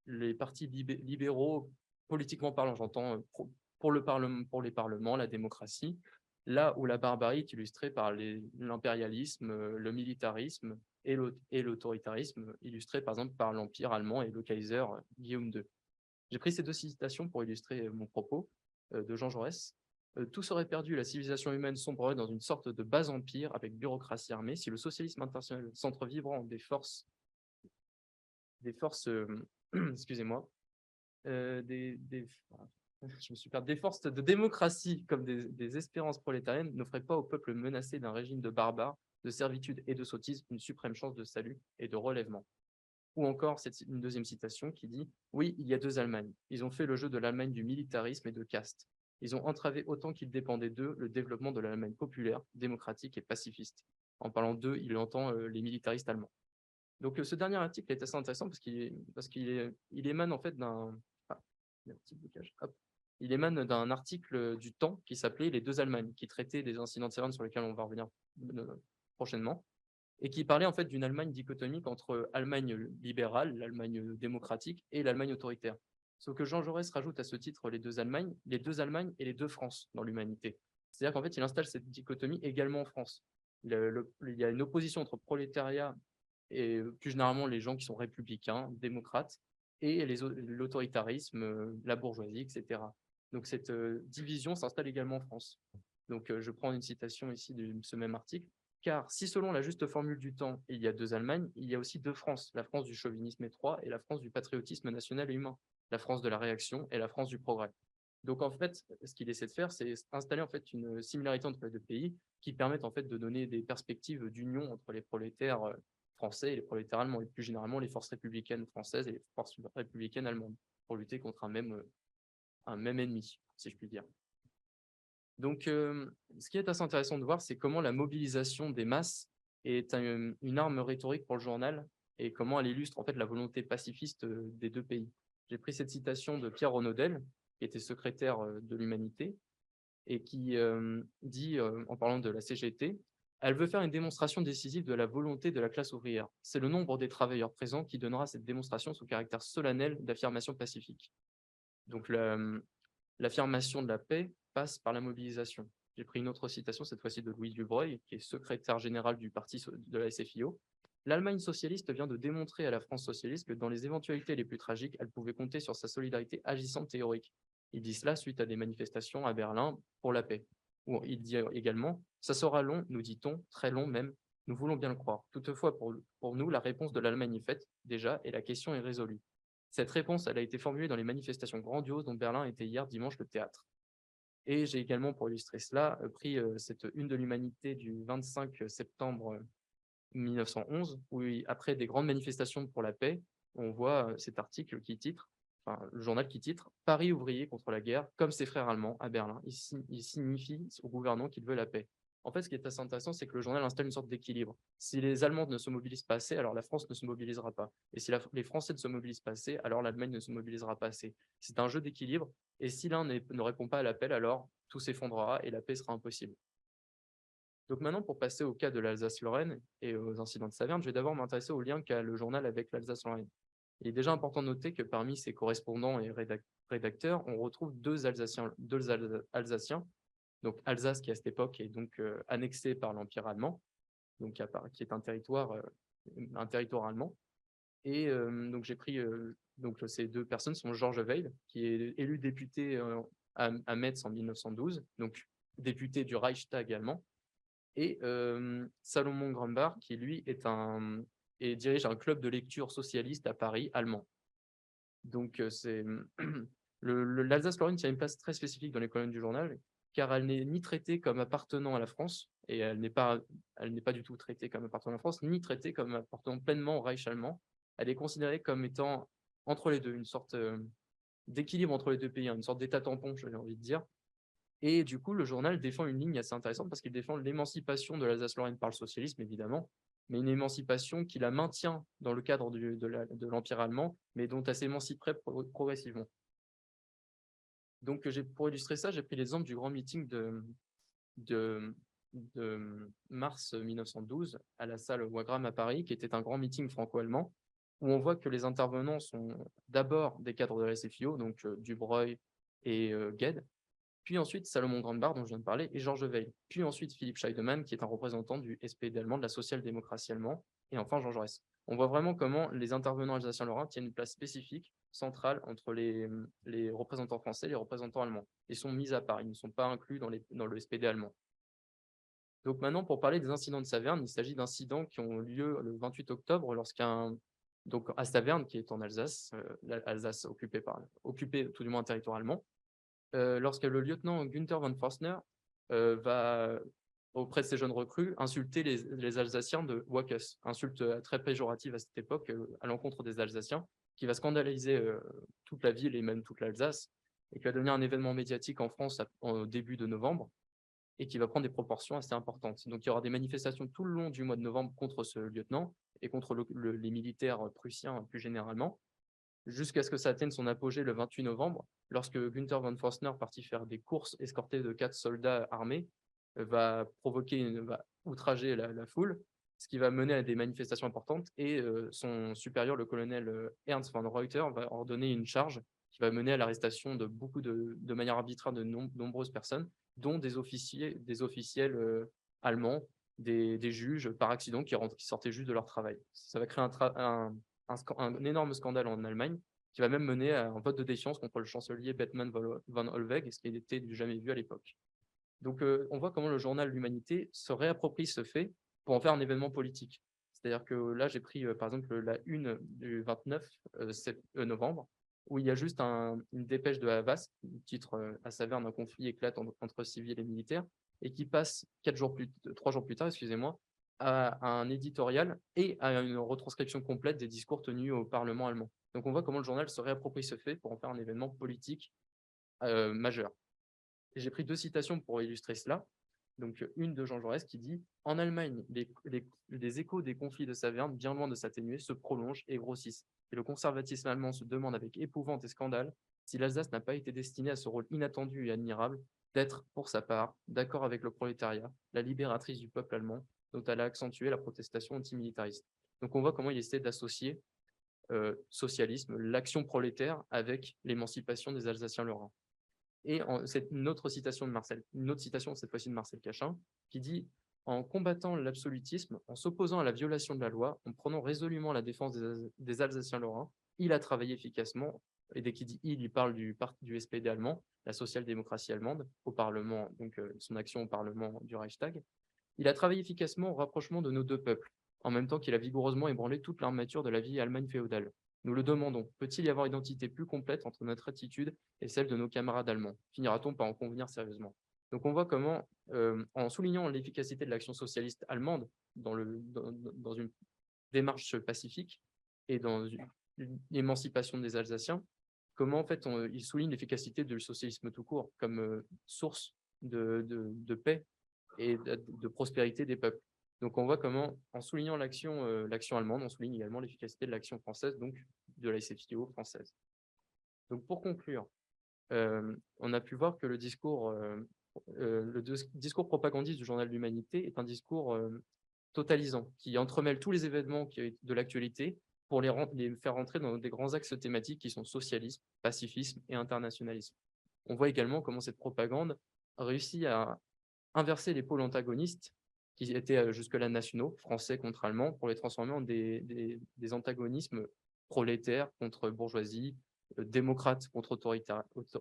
les partis libéraux, politiquement parlant, j'entends pour les parlements, la démocratie, là où la barbarie est illustrée par l'impérialisme, le militarisme et l'autoritarisme, illustré par exemple par l'Empire allemand et le Kaiser Guillaume II. J'ai pris ces deux citations pour illustrer mon propos de Jean Jaurès. Tout serait perdu, la civilisation humaine sombrerait dans une sorte de bas empire avec bureaucratie armée si le socialisme international, centre vibrant des forces excusez-moi, je me suis perdu, des forces de démocratie comme des espérances prolétariennes n'offraient pas au peuple menacé d'un régime de barbares, de servitude et de sottise une suprême chance de salut et de relèvement. Ou encore, c'est une deuxième citation qui dit « Oui, il y a deux Allemagnes. Ils ont fait le jeu de l'Allemagne du militarisme et de caste. Ils ont entravé autant qu'il dépendait d'eux le développement de l'Allemagne populaire, démocratique et pacifiste. » En parlant d'eux, il entend les militaristes allemands. Donc ce dernier article est assez intéressant parce qu'il émane en fait d'un... Ah, il y a un petit blocage. Hop. Il émane d'un article du Temps qui s'appelait « Les deux Allemagnes » qui traitait des incidents de Cévennes sur lesquels on va revenir prochainement, et qui parlait en fait d'une Allemagne dichotomique entre Allemagne libérale, l'Allemagne démocratique et l'Allemagne autoritaire. Sauf que Jean Jaurès rajoute à ce titre les deux Allemagnes et les deux France dans l'humanité. C'est-à-dire qu'en fait, il installe cette dichotomie également en France. Il y a une opposition entre prolétariat et plus généralement les gens qui sont républicains, démocrates, et l'autoritarisme, la bourgeoisie, etc. Donc cette division s'installe également en France. Donc je prends une citation ici de ce même article. Car si selon la juste formule du temps, il y a deux Allemagnes, il y a aussi deux France, la France du chauvinisme étroit et la France du patriotisme national et humain, la France de la réaction et la France du progrès. Donc en fait, ce qu'il essaie de faire, c'est installer en fait une similarité entre les deux pays qui permettent en fait de donner des perspectives d'union entre les prolétaires français et les prolétaires allemands, et plus généralement les forces républicaines françaises et les forces républicaines allemandes, pour lutter contre un même ennemi, si je puis dire. Donc, ce qui est assez intéressant de voir, c'est comment la mobilisation des masses est une arme rhétorique pour le journal et comment elle illustre en fait la volonté pacifiste des deux pays. J'ai pris cette citation de Pierre Renaudel, qui était secrétaire de l'Humanité, et qui dit, en parlant de la CGT, « Elle veut faire une démonstration décisive de la volonté de la classe ouvrière. C'est le nombre des travailleurs présents qui donnera cette démonstration sous caractère solennel d'affirmation pacifique. » Donc, l'affirmation de la paix passe par la mobilisation. J'ai pris une autre citation, cette fois-ci de Louis Dubreuil, qui est secrétaire général du parti de la SFIO. « L'Allemagne socialiste vient de démontrer à la France socialiste que dans les éventualités les plus tragiques, elle pouvait compter sur sa solidarité agissante et héroïque. » Il dit cela suite à des manifestations à Berlin pour la paix. Où il dit également « Ça sera long, nous dit-on, très long même, nous voulons bien le croire. Toutefois, pour nous, la réponse de l'Allemagne est faite déjà et la question est résolue. Cette réponse, elle a été formulée dans les manifestations grandioses dont Berlin était hier dimanche le théâtre. » Et j'ai également, pour illustrer cela, pris cette une de l'Humanité du 25 septembre 1911, où après des grandes manifestations pour la paix, on voit cet article qui titre, enfin le journal qui titre « Paris ouvrier contre la guerre, comme ses frères allemands à Berlin. Il signifie au gouvernement qu'il veut la paix. » En fait, ce qui est assez intéressant, c'est que le journal installe une sorte d'équilibre. Si les Allemands ne se mobilisent pas assez, alors la France ne se mobilisera pas. Et si les Français ne se mobilisent pas assez, alors l'Allemagne ne se mobilisera pas assez. C'est un jeu d'équilibre. Et si l'un ne répond pas à l'appel, alors tout s'effondrera et la paix sera impossible. Donc maintenant, pour passer au cas de l'Alsace-Lorraine et aux incidents de Saverne, je vais d'abord m'intéresser au lien qu'a le journal avec l'Alsace-Lorraine. Il est déjà important de noter que parmi ses correspondants et rédacteurs, on retrouve deux Alsaciens, donc Alsace qui à cette époque est donc annexée par l'Empire allemand, donc qui est un territoire allemand. Et donc j'ai pris donc ces deux personnes sont Georges Weil, qui est élu député à Metz en 1912, donc député du Reichstag allemand, et Salomon Grambach, qui lui dirige un club de lecture socialiste à Paris, allemand. Donc c'est l'Alsace-Lorraine tient une place très spécifique dans les colonnes du journal, car elle n'est ni traitée comme appartenant à la France, et elle n'est pas du tout traitée comme appartenant à la France, ni traitée comme appartenant pleinement au Reich allemand. Elle est considérée comme étant entre les deux, une sorte d'équilibre entre les deux pays, une sorte d'état tampon, j'ai envie de dire. Et du coup, le journal défend une ligne assez intéressante parce qu'il défend l'émancipation de l'Alsace-Lorraine par le socialisme, évidemment, mais une émancipation qui la maintient dans le cadre de l'Empire allemand, mais dont elle s'émanciperait progressivement. Donc, pour illustrer ça, j'ai pris l'exemple du grand meeting de mars 1912 à la salle Wagram à Paris, qui était un grand meeting franco-allemand, où on voit que les intervenants sont d'abord des cadres de la SFIO, donc Dubreuil et Gued, puis ensuite Salomon Grambach, dont je viens de parler, et Georges Weil, puis ensuite Philippe Scheidemann, qui est un représentant du SPD allemand, de la social-démocratie allemande, et enfin Jean Jaurès. On voit vraiment comment les intervenants alsaciens-lorrains tiennent une place spécifique, centrale, entre les représentants français et les représentants allemands, et sont mis à part, ils ne sont pas inclus dans le SPD allemand. Donc maintenant, pour parler des incidents de Saverne, il s'agit d'incidents qui ont lieu le 28 octobre, donc à Saverne, qui est en Alsace, l'Alsace occupée tout du moins un territoire allemand, lorsque le lieutenant Günther von Forstner va, auprès de ces jeunes recrues, insulter les Alsaciens de Wackes, insulte très péjorative à cette époque à l'encontre des Alsaciens, qui va scandaliser toute la ville et même toute l'Alsace, et qui va devenir un événement médiatique en France au début de novembre, et qui va prendre des proportions assez importantes. Donc il y aura des manifestations tout le long du mois de novembre contre ce lieutenant et contre les militaires prussiens plus généralement, jusqu'à ce que ça atteigne son apogée le 28 novembre, lorsque Günther von Forstner, parti faire des courses escorté de 4 soldats armés, va outrager la foule, ce qui va mener à des manifestations importantes, et son supérieur, le colonel Ernst von Reuter, va ordonner une charge qui va mener à l'arrestation de manière arbitraire de nombreuses personnes, dont des officiels allemands, des juges par accident qui sortaient juste de leur travail. Ça va créer un énorme scandale en Allemagne, qui va même mener à un vote de défiance contre le chancelier Bethmann von Hollweg, ce qui n'était du jamais vu à l'époque. Donc on voit comment le journal L'Humanité se réapproprie ce fait pour en faire un événement politique. C'est-à-dire que là, j'ai pris par exemple la une du 29 novembre, où il y a juste une dépêche de Havas, titre à Saverne, un conflit éclate entre civils et militaires, et qui passe 3 jours plus tard, excusez-moi, à un éditorial et à une retranscription complète des discours tenus au Parlement allemand. Donc on voit comment le journal se réapproprie ce fait pour en faire un événement politique majeur. Et j'ai pris 2 citations pour illustrer cela. Donc une de Jean Jaurès qui dit « En Allemagne, les échos des conflits de Saverne, bien loin de s'atténuer, se prolongent et grossissent. Et le conservatisme allemand se demande avec épouvante et scandale si l'Alsace n'a pas été destinée à ce rôle inattendu et admirable d'être, pour sa part, d'accord avec le prolétariat, la libératrice du peuple allemand, dont elle a accentué la protestation antimilitariste. » Donc on voit comment il essaie d'associer socialisme, l'action prolétaire, avec l'émancipation des Alsaciens-Lorrains. Et c'est une autre citation, cette fois-ci de Marcel Cachin, qui dit « En combattant l'absolutisme, en s'opposant à la violation de la loi, en prenant résolument la défense des Alsaciens-Lorrains, il a travaillé efficacement. » Et dès qu'il dit « il parle du SPD allemand, la social-démocratie allemande, au Parlement, donc son action au Parlement du Reichstag. Il a travaillé efficacement au rapprochement de nos deux peuples, en même temps qu'il a vigoureusement ébranlé toute l'armature de la vieille Allemagne féodale. Nous le demandons, peut-il y avoir une identité plus complète entre notre attitude et celle de nos camarades allemands? Finira-t-on par en convenir sérieusement? » Donc on voit comment, en soulignant l'efficacité de l'action socialiste allemande dans une démarche pacifique et dans l'émancipation des Alsaciens, comment en fait il souligne l'efficacité du socialisme tout court comme source de paix, et de prospérité des peuples. Donc on voit comment, en soulignant l'action allemande, on souligne également l'efficacité de l'action française, donc de la SFIO française. Donc pour conclure, on a pu voir que le discours propagandiste du journal de l'Humanité est un discours totalisant, qui entremêle tous les événements de l'actualité pour les faire rentrer dans des grands axes thématiques qui sont socialisme, pacifisme et internationalisme. On voit également comment cette propagande réussit à inverser les pôles antagonistes qui étaient jusque-là nationaux, français contre allemands, pour les transformer en des antagonismes prolétaires contre bourgeoisie, démocrates contre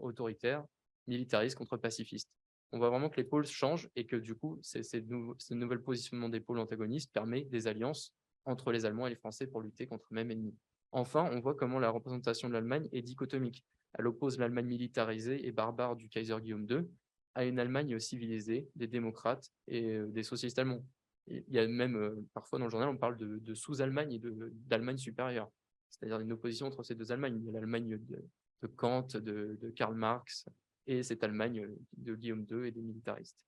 autoritaires, militaristes contre pacifistes. On voit vraiment que les pôles changent et que du coup, ce nouvel positionnement des pôles antagonistes permet des alliances entre les Allemands et les Français pour lutter contre le même ennemi. Enfin, on voit comment la représentation de l'Allemagne est dichotomique. Elle oppose l'Allemagne militarisée et barbare du Kaiser Guillaume II à une Allemagne civilisée, des démocrates et des socialistes allemands. Il y a même, parfois dans le journal, on parle de sous-Allemagne et d'Allemagne supérieure, c'est-à-dire une opposition entre ces deux Allemagnes. Il y a l'Allemagne de Kant, de Karl Marx, et cette Allemagne de Guillaume II et des militaristes.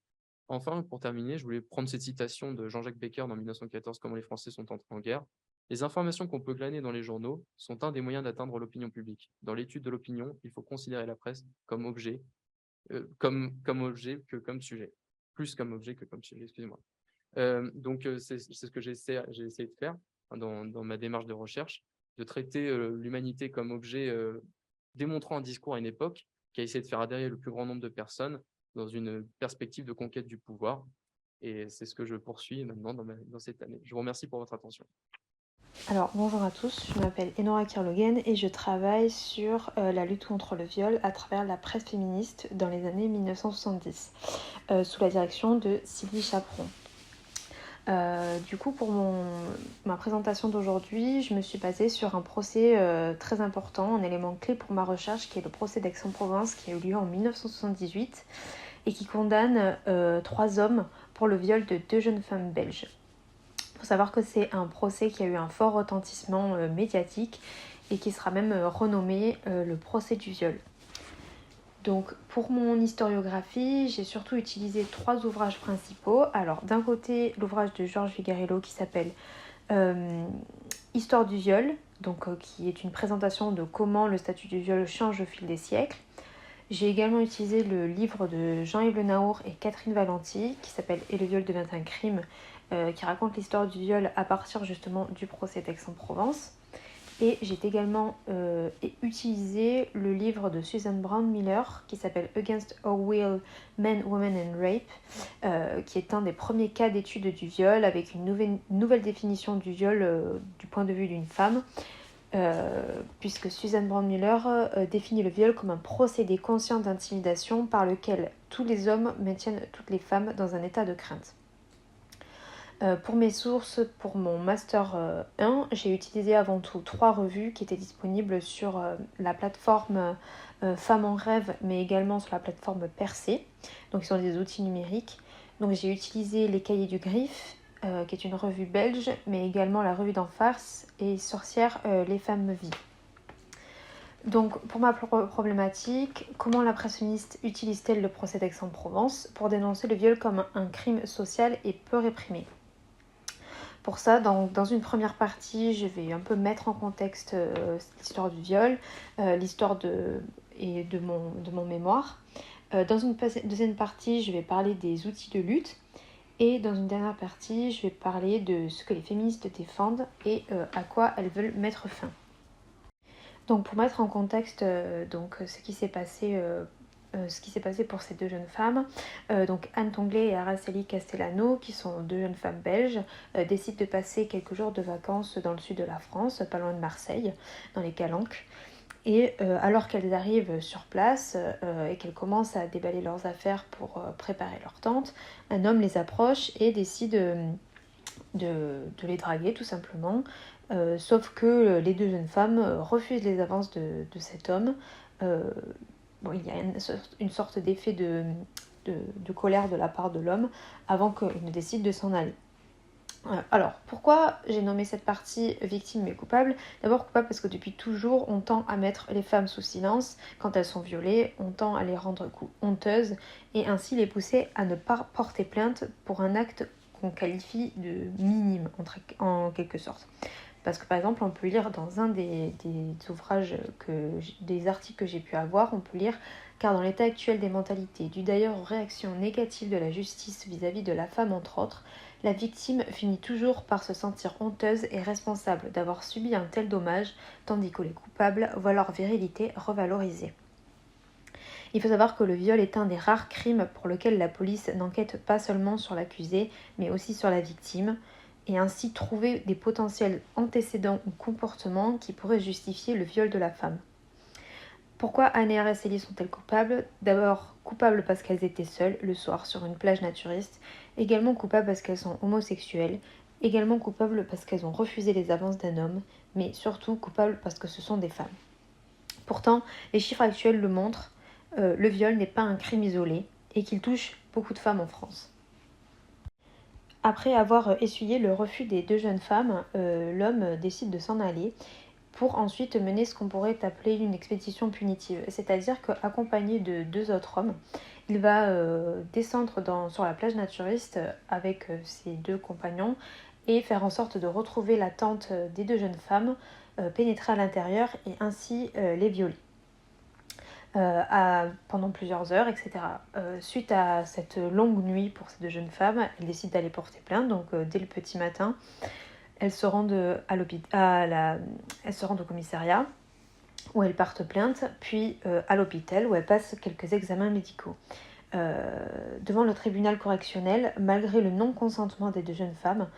Enfin, pour terminer, je voulais prendre cette citation de Jean-Jacques Becker dans 1914, « Comment les Français sont entrés en guerre ». Les informations qu'on peut glaner dans les journaux sont un des moyens d'atteindre l'opinion publique. Dans l'étude de l'opinion, il faut considérer la presse comme objet, comme objet que comme sujet. Plus comme objet que comme sujet, excusez-moi. Donc, c'est ce que j'ai essayé de faire dans ma démarche de recherche, de traiter l'humanité comme objet démontrant un discours à une époque qui a essayé de faire adhérer le plus grand nombre de personnes dans une perspective de conquête du pouvoir. Et c'est ce que je poursuis maintenant dans cette année. Je vous remercie pour votre attention. Alors, bonjour à tous, je m'appelle Enora Kirlogen et je travaille sur la lutte contre le viol à travers la presse féministe dans les années 1970, sous la direction de Sylvie Chaperon. Du coup, pour ma présentation d'aujourd'hui, je me suis basée sur un procès très important, un élément clé pour ma recherche, qui est le procès d'Aix-en-Provence, qui a eu lieu en 1978 et qui condamne 3 hommes pour le viol de 2 jeunes femmes belges. Il faut savoir que c'est un procès qui a eu un fort retentissement médiatique et qui sera même renommé le procès du viol. Donc pour mon historiographie, j'ai surtout utilisé 3 ouvrages principaux. Alors d'un côté, l'ouvrage de Georges Vigarello qui s'appelle Histoire du viol, donc qui est une présentation de comment le statut du viol change au fil des siècles. J'ai également utilisé le livre de Jean-Yves Le Naour et Catherine Valenti qui s'appelle « Et le viol devint un crime », qui raconte l'histoire du viol à partir justement du procès d'Aix-en-Provence. Et j'ai également utilisé le livre de Susan Brown Miller qui s'appelle Against Our Will, Men, Women and Rape, qui est un des premiers cas d'étude du viol avec une nouvelle définition du viol du point de vue d'une femme, puisque Susan Brown Miller définit le viol comme un procédé conscient d'intimidation par lequel tous les hommes maintiennent toutes les femmes dans un état de crainte. Pour mes sources, pour mon Master 1, j'ai utilisé avant tout 3 revues qui étaient disponibles sur la plateforme Femmes en rêve, mais également sur la plateforme Percé. Donc, ce sont des outils numériques. Donc, j'ai utilisé Les Cahiers du Griffe, qui est une revue belge, mais également la revue d'en farce et Sorcières, les femmes vivent. Donc, pour ma problématique, comment la presse féministe utilise-t-elle le procès d'Aix-en-Provence pour dénoncer le viol comme un crime social et peu réprimé ? Pour ça, dans une première partie, je vais un peu mettre en contexte l'histoire du viol, l'histoire de mon mémoire. Dans une deuxième partie, je vais parler des outils de lutte. Et dans une dernière partie, je vais parler de ce que les féministes défendent et à quoi elles veulent mettre fin. Donc pour mettre en contexte ce qui s'est passé pour ces 2 jeunes femmes. Donc Anne Tonglet et Araceli Castellano, qui sont 2 jeunes femmes belges, décident de passer quelques jours de vacances dans le sud de la France, pas loin de Marseille, dans les Calanques. Et alors qu'elles arrivent sur place et qu'elles commencent à déballer leurs affaires pour préparer leur tente, un homme les approche et décide de les draguer tout simplement. Sauf que les 2 jeunes femmes refusent les avances de cet homme. Il y a une sorte d'effet de colère de la part de l'homme avant qu'il ne décide de s'en aller. Alors, pourquoi j'ai nommé cette partie victime mais coupable? D'abord coupable parce que depuis toujours, on tend à mettre les femmes sous silence quand elles sont violées, on tend à les rendre honteuses et ainsi les pousser à ne pas porter plainte pour un acte qu'on qualifie de minime en quelque sorte. Parce que par exemple, on peut lire dans un des ouvrages, des articles que j'ai pu avoir, on peut lire « Car dans l'état actuel des mentalités, dû d'ailleurs aux réactions négatives de la justice vis-à-vis de la femme entre autres, la victime finit toujours par se sentir honteuse et responsable d'avoir subi un tel dommage, tandis que les coupables voient leur virilité revalorisée. » Il faut savoir que le viol est un des rares crimes pour lesquels la police n'enquête pas seulement sur l'accusé, mais aussi sur la victime, et ainsi trouver des potentiels antécédents ou comportements qui pourraient justifier le viol de la femme. Pourquoi Anéa et Célie sont-elles coupables? D'abord, coupables parce qu'elles étaient seules le soir sur une plage naturiste, également coupables parce qu'elles sont homosexuelles, également coupables parce qu'elles ont refusé les avances d'un homme, mais surtout coupables parce que ce sont des femmes. Pourtant, les chiffres actuels le montrent, le viol n'est pas un crime isolé et qu'il touche beaucoup de femmes en France. Après avoir essuyé le refus des deux jeunes femmes, l'homme décide de s'en aller pour ensuite mener ce qu'on pourrait appeler une expédition punitive. C'est-à-dire qu'accompagné de deux autres hommes, il va descendre sur la plage naturiste avec ses deux compagnons et faire en sorte de retrouver la tente des deux jeunes femmes, pénétrer à l'intérieur et ainsi les violer. Pendant plusieurs heures, etc. Suite à cette longue nuit pour ces deux jeunes femmes, elles décident d'aller porter plainte. Donc dès le petit matin, elles se rendent au commissariat où elles portent plainte, puis à l'hôpital où elles passent quelques examens médicaux. Devant le tribunal correctionnel, malgré le non-consentement des deux jeunes femmes,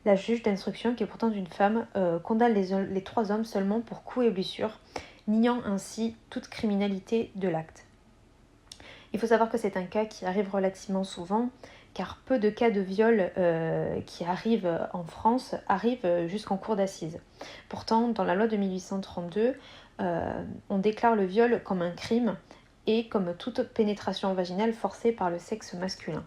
la juge d'instruction, qui est pourtant une femme, condamne les trois hommes seulement pour coups et blessures, niant ainsi toute criminalité de l'acte. Il faut savoir que c'est un cas qui arrive relativement souvent, car peu de cas de viol qui arrivent en France arrivent jusqu'en cour d'assises. Pourtant, dans la loi de 1832, on déclare le viol comme un crime et comme toute pénétration vaginale forcée par le sexe masculin.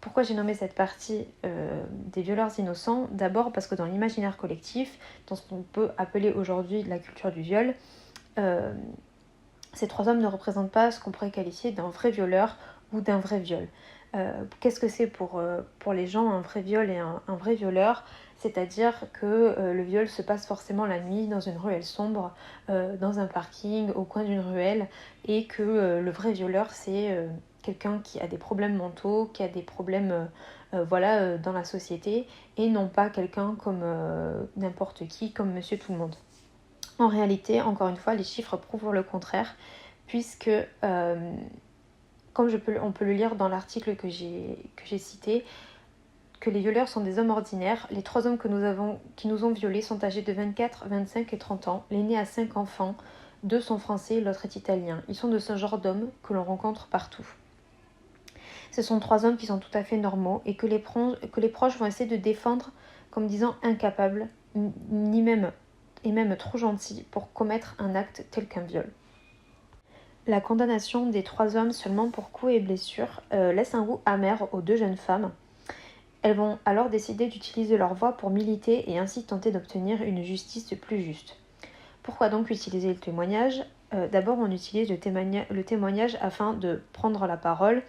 Pourquoi j'ai nommé cette partie des violeurs innocents? D'abord parce que dans l'imaginaire collectif, dans ce qu'on peut appeler aujourd'hui la culture du viol, ces trois hommes ne représentent pas ce qu'on pourrait qualifier d'un vrai violeur ou d'un vrai viol. Qu'est-ce que c'est pour les gens un vrai viol et un vrai violeur? C'est-à-dire que le viol se passe forcément la nuit dans une ruelle sombre, dans un parking, au coin d'une ruelle, et que le vrai violeur c'est quelqu'un qui a des problèmes mentaux, qui a des problèmes dans la société, et non pas quelqu'un comme n'importe qui, comme Monsieur Tout-le-Monde. En réalité, encore une fois, les chiffres prouvent le contraire, puisque, comme on peut le lire dans l'article que j'ai cité, que les violeurs sont des hommes ordinaires. Les trois hommes qui nous ont violés sont âgés de 24, 25 et 30 ans. L'aîné a 5 enfants, 2 sont français, l'autre est italien. Ils sont de ce genre d'hommes que l'on rencontre partout. Ce sont 3 hommes qui sont tout à fait normaux et que les proches vont essayer de défendre comme disant incapables, et même trop gentils pour commettre un acte tel qu'un viol. La condamnation des 3 hommes seulement pour coups et blessures laisse un goût amer aux 2 jeunes femmes. Elles vont alors décider d'utiliser leur voix pour militer et ainsi tenter d'obtenir une justice plus juste. Pourquoi donc utiliser le témoignage? D'abord, on utilise le témoignage afin de prendre la parole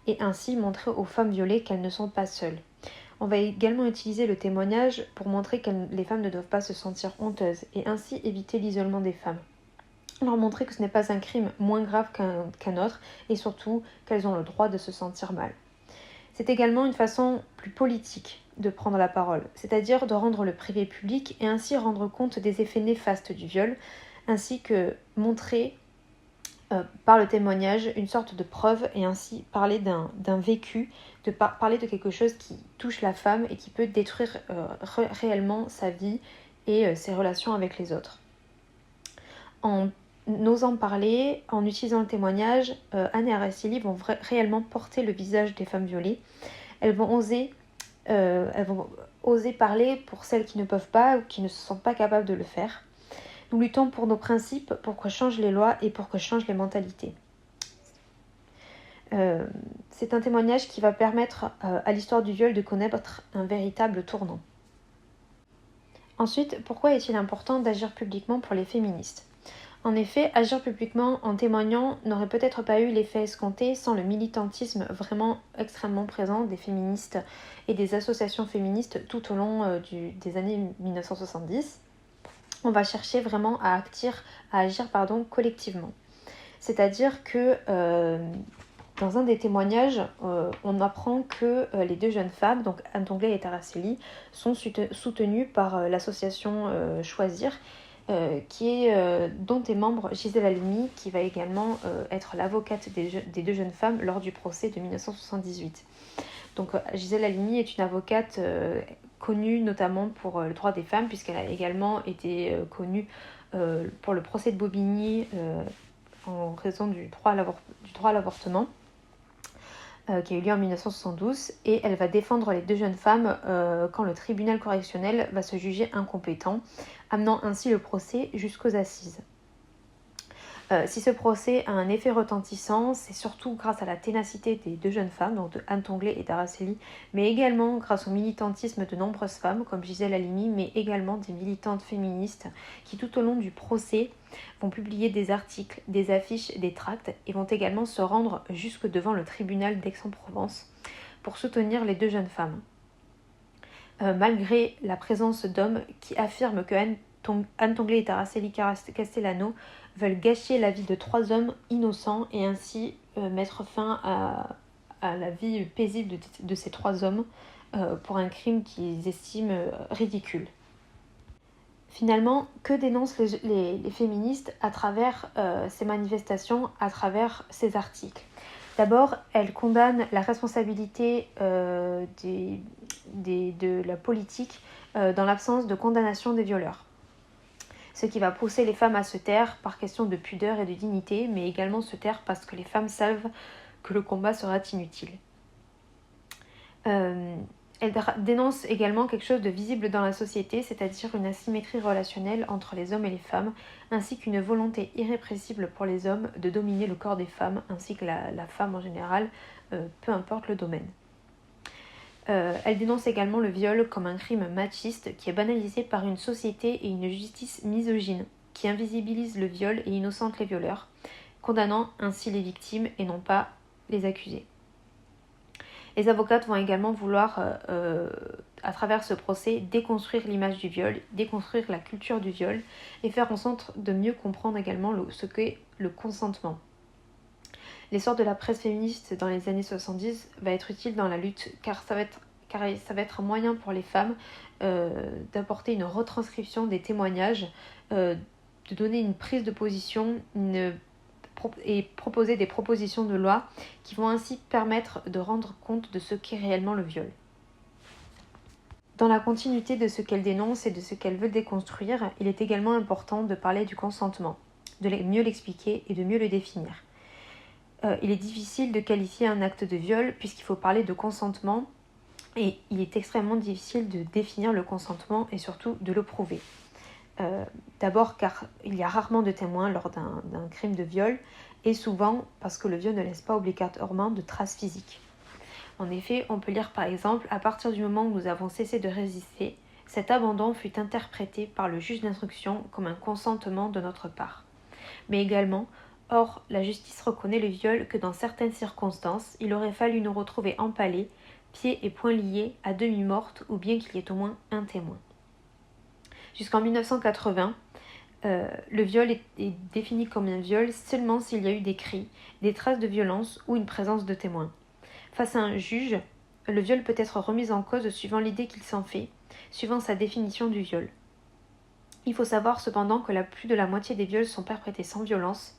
et ainsi montrer aux femmes violées qu'elles ne sont pas seules. On va également utiliser le témoignage pour montrer que les femmes ne doivent pas se sentir honteuses et ainsi éviter l'isolement des femmes. Leur montrer que ce n'est pas un crime moins grave qu'un autre et surtout qu'elles ont le droit de se sentir mal. C'est également une façon plus politique de prendre la parole, c'est-à-dire de rendre le privé public et ainsi rendre compte des effets néfastes du viol, ainsi que montrer par le témoignage une sorte de preuve et ainsi parler d'un vécu, parler de quelque chose qui touche la femme et qui peut détruire réellement sa vie et ses relations avec les autres. En osant parler, en utilisant le témoignage, Anéa et Célie vont réellement porter le visage des femmes violées. Elles vont oser parler pour celles qui ne peuvent pas ou qui ne se sentent pas capables de le faire. Nous luttons pour nos principes, pour que changent les lois et pour que changent les mentalités. C'est un témoignage qui va permettre à l'histoire du viol de connaître un véritable tournant. Ensuite, pourquoi est-il important d'agir publiquement pour les féministes ? En effet, agir publiquement en témoignant n'aurait peut-être pas eu l'effet escompté sans le militantisme vraiment extrêmement présent des féministes et des associations féministes tout au long des années 1970. On va chercher vraiment à agir collectivement. C'est-à-dire que dans un des témoignages, on apprend que les deux jeunes femmes, donc Anne Tonglé et Tara Selly, sont soutenues par l'association Choisir, dont est membre Gisèle Halimi, qui va également être l'avocate des deux jeunes femmes lors du procès de 1978. Donc Gisèle Halimi est une avocate connue notamment pour le droit des femmes, puisqu'elle a également été connue pour le procès de Bobigny en raison du droit à l'avortement, qui a eu lieu en 1972, et elle va défendre les deux jeunes femmes quand le tribunal correctionnel va se juger incompétent, amenant ainsi le procès jusqu'aux assises. Si ce procès a un effet retentissant, c'est surtout grâce à la ténacité des deux jeunes femmes, donc de Anne Tonglé et Tara Selly, mais également grâce au militantisme de nombreuses femmes, comme Gisèle Halimi, mais également des militantes féministes qui, tout au long du procès, vont publier des articles, des affiches, des tracts et vont également se rendre jusque devant le tribunal d'Aix-en-Provence pour soutenir les deux jeunes femmes. Malgré la présence d'hommes qui affirment que Anne Tonglé et Tara Selly Castellano veulent gâcher la vie de 3 hommes innocents et ainsi mettre fin à la vie paisible de ces 3 hommes pour un crime qu'ils estiment ridicule. Finalement, que dénoncent les féministes à travers ces manifestations, à travers ces articles ? D'abord, elles condamnent la responsabilité de la politique dans l'absence de condamnation des violeurs. Ce qui va pousser les femmes à se taire par question de pudeur et de dignité, mais également se taire parce que les femmes savent que le combat sera inutile. Elle dénonce également quelque chose de visible dans la société, c'est-à-dire une asymétrie relationnelle entre les hommes et les femmes, ainsi qu'une volonté irrépressible pour les hommes de dominer le corps des femmes, ainsi que la femme en général, peu importe le domaine. Elle dénonce également le viol comme un crime machiste qui est banalisé par une société et une justice misogyne, qui invisibilise le viol et innocente les violeurs, condamnant ainsi les victimes et non pas les accusés. Les avocates vont également vouloir, à travers ce procès, déconstruire l'image du viol, déconstruire la culture du viol et faire en sorte de mieux comprendre également ce qu'est le consentement. L'essor de la presse féministe dans les années 70 va être utile dans la lutte car ça va être un moyen pour les femmes d'apporter une retranscription des témoignages, de donner une prise de position et proposer des propositions de loi qui vont ainsi permettre de rendre compte de ce qu'est réellement le viol. Dans la continuité de ce qu'elle dénonce et de ce qu'elle veut déconstruire, il est également important de parler du consentement, de mieux l'expliquer et de mieux le définir. Il est difficile de qualifier un acte de viol puisqu'il faut parler de consentement et il est extrêmement difficile de définir le consentement et surtout de le prouver. D'abord car il y a rarement de témoins lors d'un crime de viol et souvent parce que le viol ne laisse pas obligatoirement de traces physiques. En effet, on peut lire par exemple « À partir du moment où nous avons cessé de résister, cet abandon fut interprété par le juge d'instruction comme un consentement de notre part. » Mais également or, la justice reconnaît le viol que dans certaines circonstances, il aurait fallu nous retrouver empalés, pieds et poings liés, à demi mortes, ou bien qu'il y ait au moins un témoin. Jusqu'en 1980, le viol est défini comme un viol seulement s'il y a eu des cris, des traces de violence ou une présence de témoins. Face à un juge, le viol peut être remis en cause suivant l'idée qu'il s'en fait, suivant sa définition du viol. Il faut savoir cependant que plus de la moitié des viols sont perpétrés sans violence.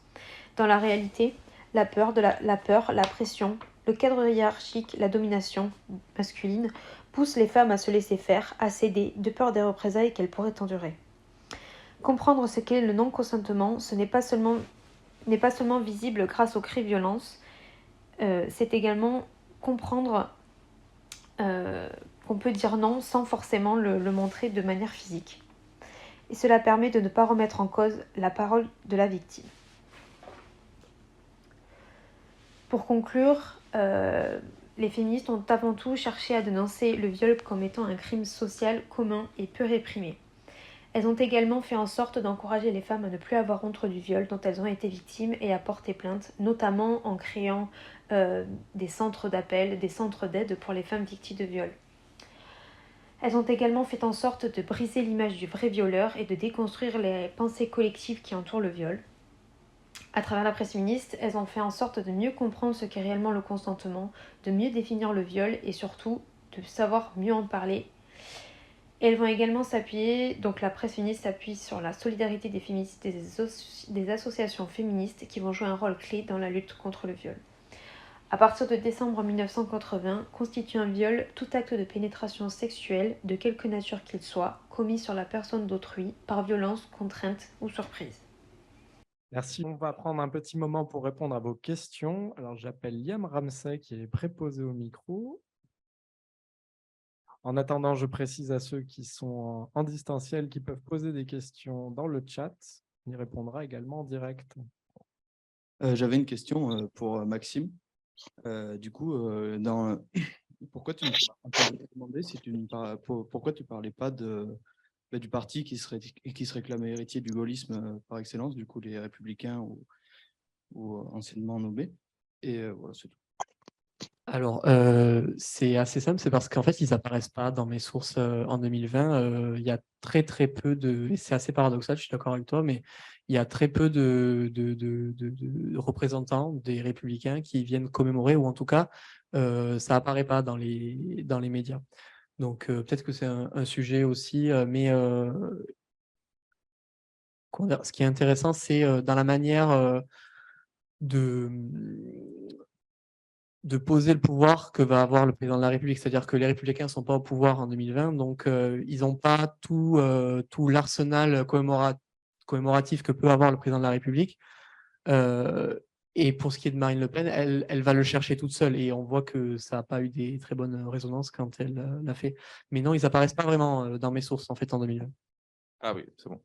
Dans la réalité, la peur, la pression, le cadre hiérarchique, la domination masculine poussent les femmes à se laisser faire, à céder, de peur des représailles qu'elles pourraient endurer. Comprendre ce qu'est le non-consentement, ce n'est pas seulement visible grâce aux cris violence, c'est également comprendre qu'on peut dire non sans forcément le montrer de manière physique. Et cela permet de ne pas remettre en cause la parole de la victime. Pour conclure, les féministes ont avant tout cherché à dénoncer le viol comme étant un crime social commun et peu réprimé. Elles ont également fait en sorte d'encourager les femmes à ne plus avoir honte du viol dont elles ont été victimes et à porter plainte, notamment en créant des centres d'appel, des centres d'aide pour les femmes victimes de viol. Elles ont également fait en sorte de briser l'image du vrai violeur et de déconstruire les pensées collectives qui entourent le viol. À travers la presse féministe, elles ont fait en sorte de mieux comprendre ce qu'est réellement le consentement, de mieux définir le viol et surtout de savoir mieux en parler. Et elles vont également s'appuyer, donc la presse féministe s'appuie sur la solidarité des féministes et des associations féministes qui vont jouer un rôle clé dans la lutte contre le viol. À partir de décembre 1980, constitue un viol tout acte de pénétration sexuelle, de quelque nature qu'il soit, commis sur la personne d'autrui, par violence, contrainte ou surprise. Merci. On va prendre un petit moment pour répondre à vos questions. Alors, j'appelle Liam Ramsey qui est préposé au micro. En attendant, je précise à ceux qui sont en distanciel qui peuvent poser des questions dans le chat. On y répondra également en direct. J'avais une question pour Maxime. Du coup, pourquoi tu me demandais si pourquoi tu parlais pas du parti qui se réclame héritier du gaullisme par excellence, du coup les Républicains ou anciennement nommés. Et voilà, c'est tout. Alors, c'est assez simple, c'est parce qu'en fait, ils apparaissent pas dans mes sources en 2020. Il y a très peu de, et c'est assez paradoxal, je suis d'accord avec toi, mais il y a très peu de représentants des Républicains qui viennent commémorer, ou en tout cas, ça apparaît pas dans les médias. Donc, peut-être que c'est un sujet aussi, mais ce qui est intéressant, c'est dans la manière de poser le pouvoir que va avoir le président de la République. C'est-à-dire que les Républicains ne sont pas au pouvoir en 2020, donc ils n'ont pas tout l'arsenal commémoratif que peut avoir le président de la République. Et pour ce qui est de Marine Le Pen, elle va le chercher toute seule. Et on voit que ça n'a pas eu des très bonnes résonances quand elle l'a fait. Mais non, ils n'apparaissent pas vraiment dans mes sources en fait en 2020. Ah oui, c'est bon.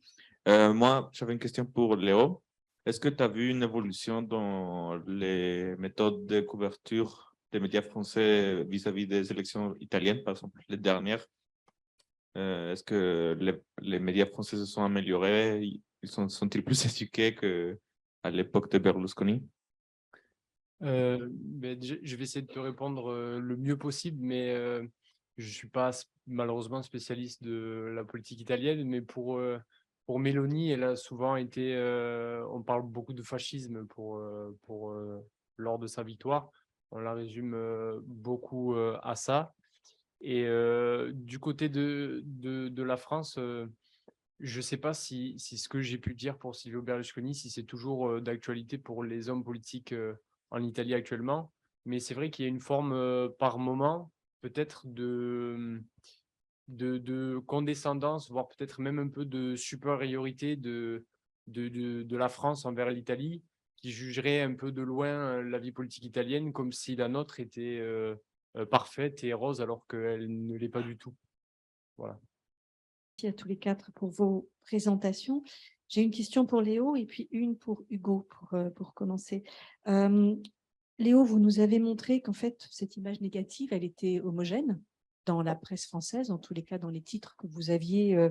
Moi, j'avais une question pour Léo. Est-ce que tu as vu une évolution dans les méthodes de couverture des médias français vis-à-vis des élections italiennes, par exemple, les dernières? Est-ce que les médias français se sont améliorés? Sont-ils plus éduqués qu'à l'époque de Berlusconi? Je vais essayer de te répondre le mieux possible, mais je ne suis pas malheureusement spécialiste de la politique italienne, mais pour Meloni, elle a souvent été, on parle beaucoup de fascisme lors de sa victoire, on la résume beaucoup à ça. Et du côté de la France, je ne sais pas si ce que j'ai pu dire pour Silvio Berlusconi, si c'est toujours d'actualité pour les hommes politiques en Italie actuellement, mais c'est vrai qu'il y a une forme par moment, peut-être de condescendance, voire peut-être même un peu de supériorité de la France envers l'Italie, qui jugerait un peu de loin la vie politique italienne comme si la nôtre était parfaite et rose alors qu'elle ne l'est pas du tout. Voilà. Merci à tous les quatre pour vos présentations. J'ai une question pour Léo et puis une pour Hugo pour commencer. Léo, vous nous avez montré qu'en fait, cette image négative, elle était homogène dans la presse française, en tous les cas dans les titres que vous aviez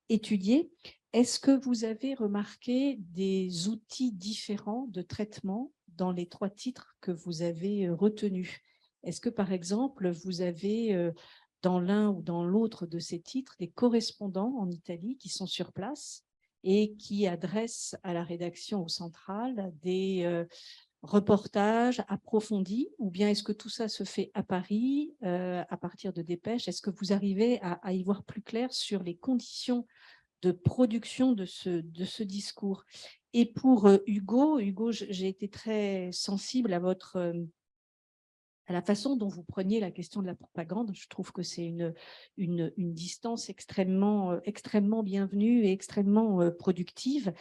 étudiés. Est-ce que vous avez remarqué des outils différents de traitement dans les trois titres que vous avez retenus? Est-ce que, par exemple, vous avez dans l'un ou dans l'autre de ces titres des correspondants en Italie qui sont sur place et qui adressent à la rédaction, au central, des reportages approfondis, ou bien est-ce que tout ça se fait à Paris à partir de dépêches? Est-ce que vous arrivez à y voir plus clair sur les conditions de production de ce discours? Et pour Hugo, j'ai été très sensible à la façon dont vous preniez la question de la propagande. Je trouve que c'est une distance extrêmement bienvenue et extrêmement productive.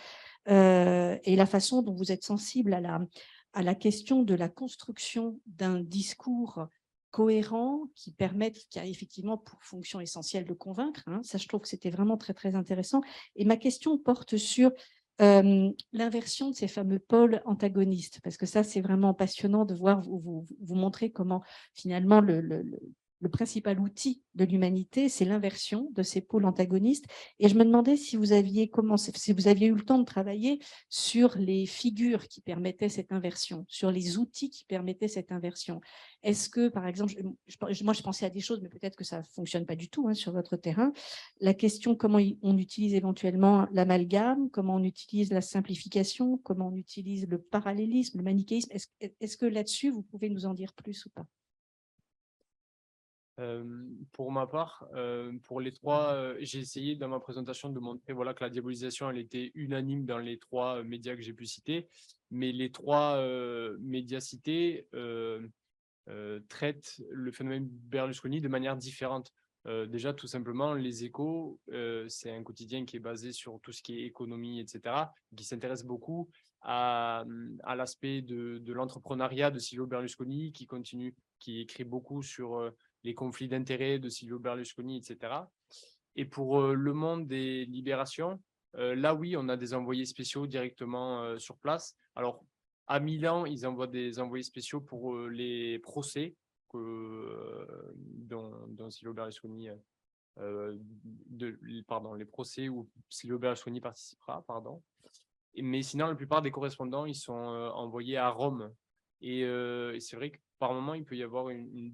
Et la façon dont vous êtes sensible à la question de la construction d'un discours cohérent qui a effectivement pour fonction essentielle de convaincre. Ça, je trouve que c'était vraiment très, très intéressant. Et ma question porte sur l'inversion de ces fameux pôles antagonistes, parce que ça, c'est vraiment passionnant de voir vous montrer comment finalement le principal outil de l'humanité, c'est l'inversion de ces pôles antagonistes. Et je me demandais si vous aviez eu le temps de travailler sur les figures qui permettaient cette inversion, sur les outils qui permettaient cette inversion. Est-ce que, par exemple, moi je pensais à des choses, mais peut-être que ça ne fonctionne pas du tout hein, sur votre terrain. La question, comment on utilise éventuellement l'amalgame, comment on utilise la simplification, comment on utilise le parallélisme, le manichéisme. Est-ce que là-dessus, vous pouvez nous en dire plus ou pas? Pour ma part, pour les trois, j'ai essayé dans ma présentation de montrer voilà, que la diabolisation elle était unanime dans les trois médias que j'ai pu citer, mais les trois médias cités traitent le phénomène Berlusconi de manière différente. Déjà, tout simplement, Les Échos, c'est un quotidien qui est basé sur tout ce qui est économie, etc., qui s'intéresse beaucoup à l'aspect de l'entrepreneuriat de Silvio Berlusconi, qui écrit beaucoup sur les conflits d'intérêts de Silvio Berlusconi, etc. Et pour Le Monde et Libération, là, oui, on a des envoyés spéciaux directement sur place. Alors, à Milan, ils envoient des envoyés spéciaux pour les procès dont Silvio Berlusconi, les procès où Silvio Berlusconi participera, pardon. Mais sinon, la plupart des correspondants, ils sont envoyés à Rome. Et c'est vrai que par moment, il peut y avoir une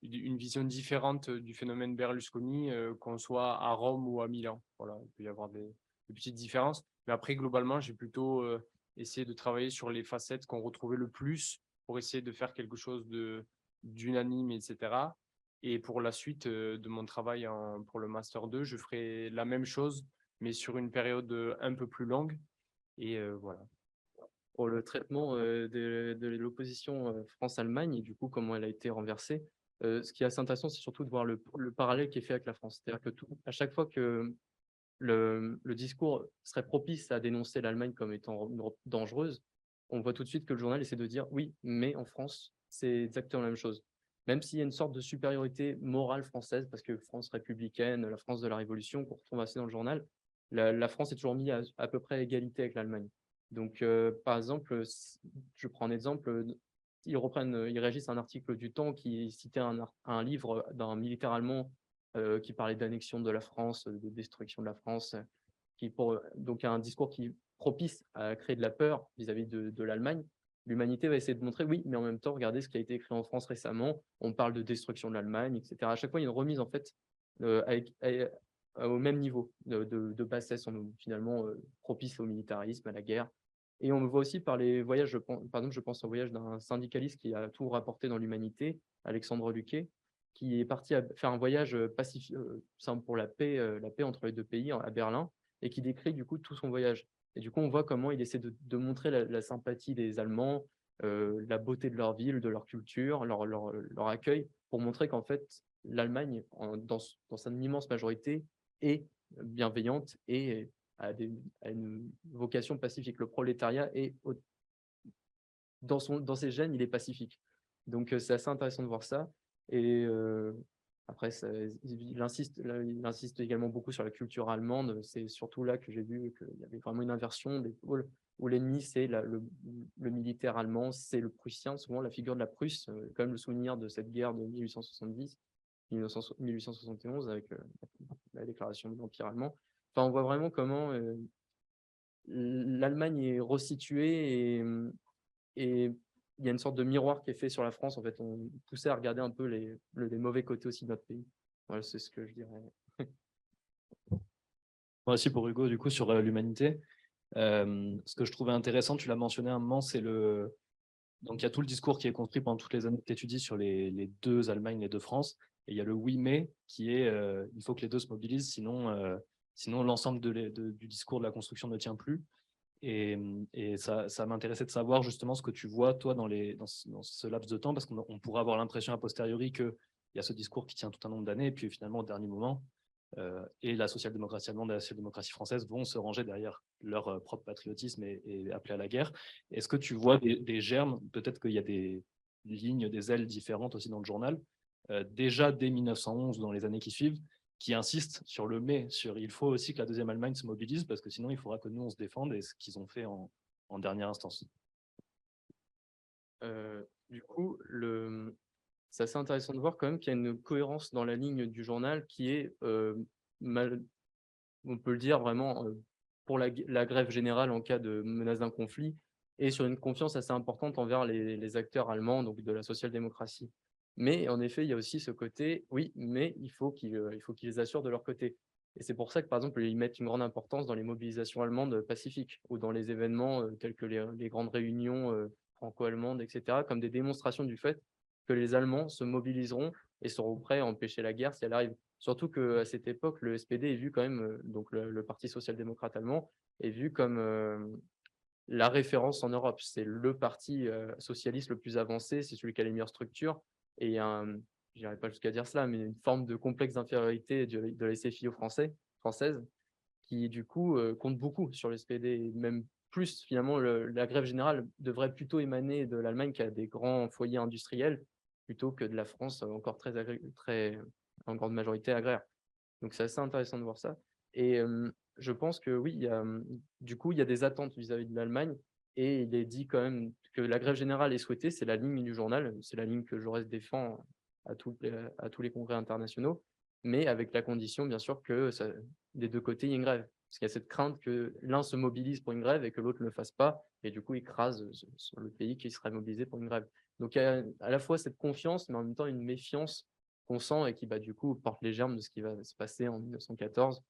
vision différente du phénomène Berlusconi, qu'on soit à Rome ou à Milan. Voilà, il peut y avoir des petites différences. Mais après, globalement, j'ai plutôt essayé de travailler sur les facettes qu'on retrouvait le plus pour essayer de faire quelque chose d'unanime, etc. Et pour la suite de mon travail pour le Master 2, je ferai la même chose, mais sur une période un peu plus longue. Et voilà. Pour le traitement de l'opposition France-Allemagne et du coup comment elle a été renversée, ce qui est assez intéressant, c'est surtout de voir le parallèle qui est fait avec la France. C'est-à-dire que à chaque fois que le discours serait propice à dénoncer l'Allemagne comme étant dangereuse, on voit tout de suite que le journal essaie de dire oui, mais en France, c'est exactement la même chose. Même s'il y a une sorte de supériorité morale française, parce que France républicaine, la France de la Révolution, qu'on retrouve assez dans le journal, la France est toujours mise à peu près à égalité avec l'Allemagne. Donc, par exemple, je prends un exemple, ils réagissent à un article du Temps qui citait un livre d'un militaire allemand qui parlait d'annexion de la France, de destruction de la France, donc un discours qui propice à créer de la peur vis-à-vis de l'Allemagne. L'humanité va essayer de montrer, oui, mais en même temps, regardez ce qui a été écrit en France récemment, on parle de destruction de l'Allemagne, etc. À chaque fois, il y a une remise, en fait, au même niveau de bassesse, finalement, propice au militarisme, à la guerre. Et on le voit aussi par les voyages, par exemple, je pense au voyage d'un syndicaliste qui a tout rapporté dans l'humanité, Alexandre Luquet, qui est parti faire un voyage pacifique pour la paix entre les deux pays à Berlin, et qui décrit du coup tout son voyage. Et du coup, on voit comment il essaie de montrer la sympathie des Allemands, la beauté de leur ville, de leur culture, leur accueil, pour montrer qu'en fait, l'Allemagne, dans sa immense majorité, est bienveillante et a une vocation pacifique. Le prolétariat est dans ses gènes, il est pacifique. Donc c'est assez intéressant de voir ça. Et après, il insiste également beaucoup sur la culture allemande. C'est surtout là que j'ai vu qu'il y avait vraiment une inversion des pôles, où l'ennemi, c'est le militaire allemand, c'est le prussien. Souvent, la figure de la Prusse, quand même le souvenir de cette guerre de 1871 avec la déclaration de l'Empire allemand. Enfin, on voit vraiment comment l'Allemagne est resituée et il y a une sorte de miroir qui est fait sur la France. En fait, on poussait à regarder un peu les mauvais côtés aussi de notre pays. Voilà, c'est ce que je dirais. Moi aussi, pour Hugo, du coup, sur l'humanité, ce que je trouvais intéressant, tu l'as mentionné à un moment, c'est donc il y a tout le discours qui est construit pendant toutes les années que tu étudies sur les deux Allemagne, les deux France, et il y a le oui mais qui est il faut que les deux se mobilisent, sinon l'ensemble du discours de la construction ne tient plus. Et ça m'intéressait de savoir justement ce que tu vois, toi, dans ce laps de temps, parce qu'on pourrait avoir l'impression a posteriori qu'il y a ce discours qui tient tout un nombre d'années, et puis finalement, au dernier moment, et la social-démocratie allemande et la social-démocratie française vont se ranger derrière leur propre patriotisme et appeler à la guerre. Est-ce que tu vois des germes, peut-être qu'il y a des lignes, des ailes différentes aussi dans le journal, déjà dès 1911, dans les années qui suivent, qui insiste sur le mais, sur il faut aussi que la deuxième Allemagne se mobilise, parce que sinon il faudra que nous on se défende, et ce qu'ils ont fait en dernière instance. Du coup, c'est assez intéressant de voir quand même qu'il y a une cohérence dans la ligne du journal qui est, on peut le dire vraiment, pour la grève générale en cas de menace d'un conflit, et sur une confiance assez importante envers les acteurs allemands, donc de la social-démocratie. Mais en effet, il y a aussi ce côté, oui, mais il faut qu'ils assurent de leur côté. Et c'est pour ça que, par exemple, ils mettent une grande importance dans les mobilisations allemandes pacifiques ou dans les événements tels que les grandes réunions franco-allemandes, etc., comme des démonstrations du fait que les Allemands se mobiliseront et seront prêts à empêcher la guerre si elle arrive. Surtout qu'à cette époque, le SPD est vu quand même, donc le Parti social-démocrate allemand, est vu comme la référence en Europe. C'est le parti socialiste le plus avancé, c'est celui qui a les meilleures structures. Et il y a je n'irai pas jusqu'à dire cela, mais une forme de complexe d'infériorité de la SFIO française, qui du coup compte beaucoup sur le SPD, et même plus finalement la grève générale devrait plutôt émaner de l'Allemagne qui a des grands foyers industriels, plutôt que de la France encore très en grande majorité agraire. Donc c'est assez intéressant de voir ça. Et je pense que oui, du coup, il y a des attentes vis-à-vis de l'Allemagne, et il est dit quand même que la grève générale est souhaitée, c'est la ligne du journal, c'est la ligne que Jaurès défend à tous les congrès internationaux, mais avec la condition, bien sûr, que des deux côtés, il y ait une grève. Parce qu'il y a cette crainte que l'un se mobilise pour une grève et que l'autre ne le fasse pas, et du coup, écrase sur le pays qui serait mobilisé pour une grève. Donc il y a à la fois cette confiance, mais en même temps une méfiance qu'on sent et qui, du coup, porte les germes de ce qui va se passer en 1914.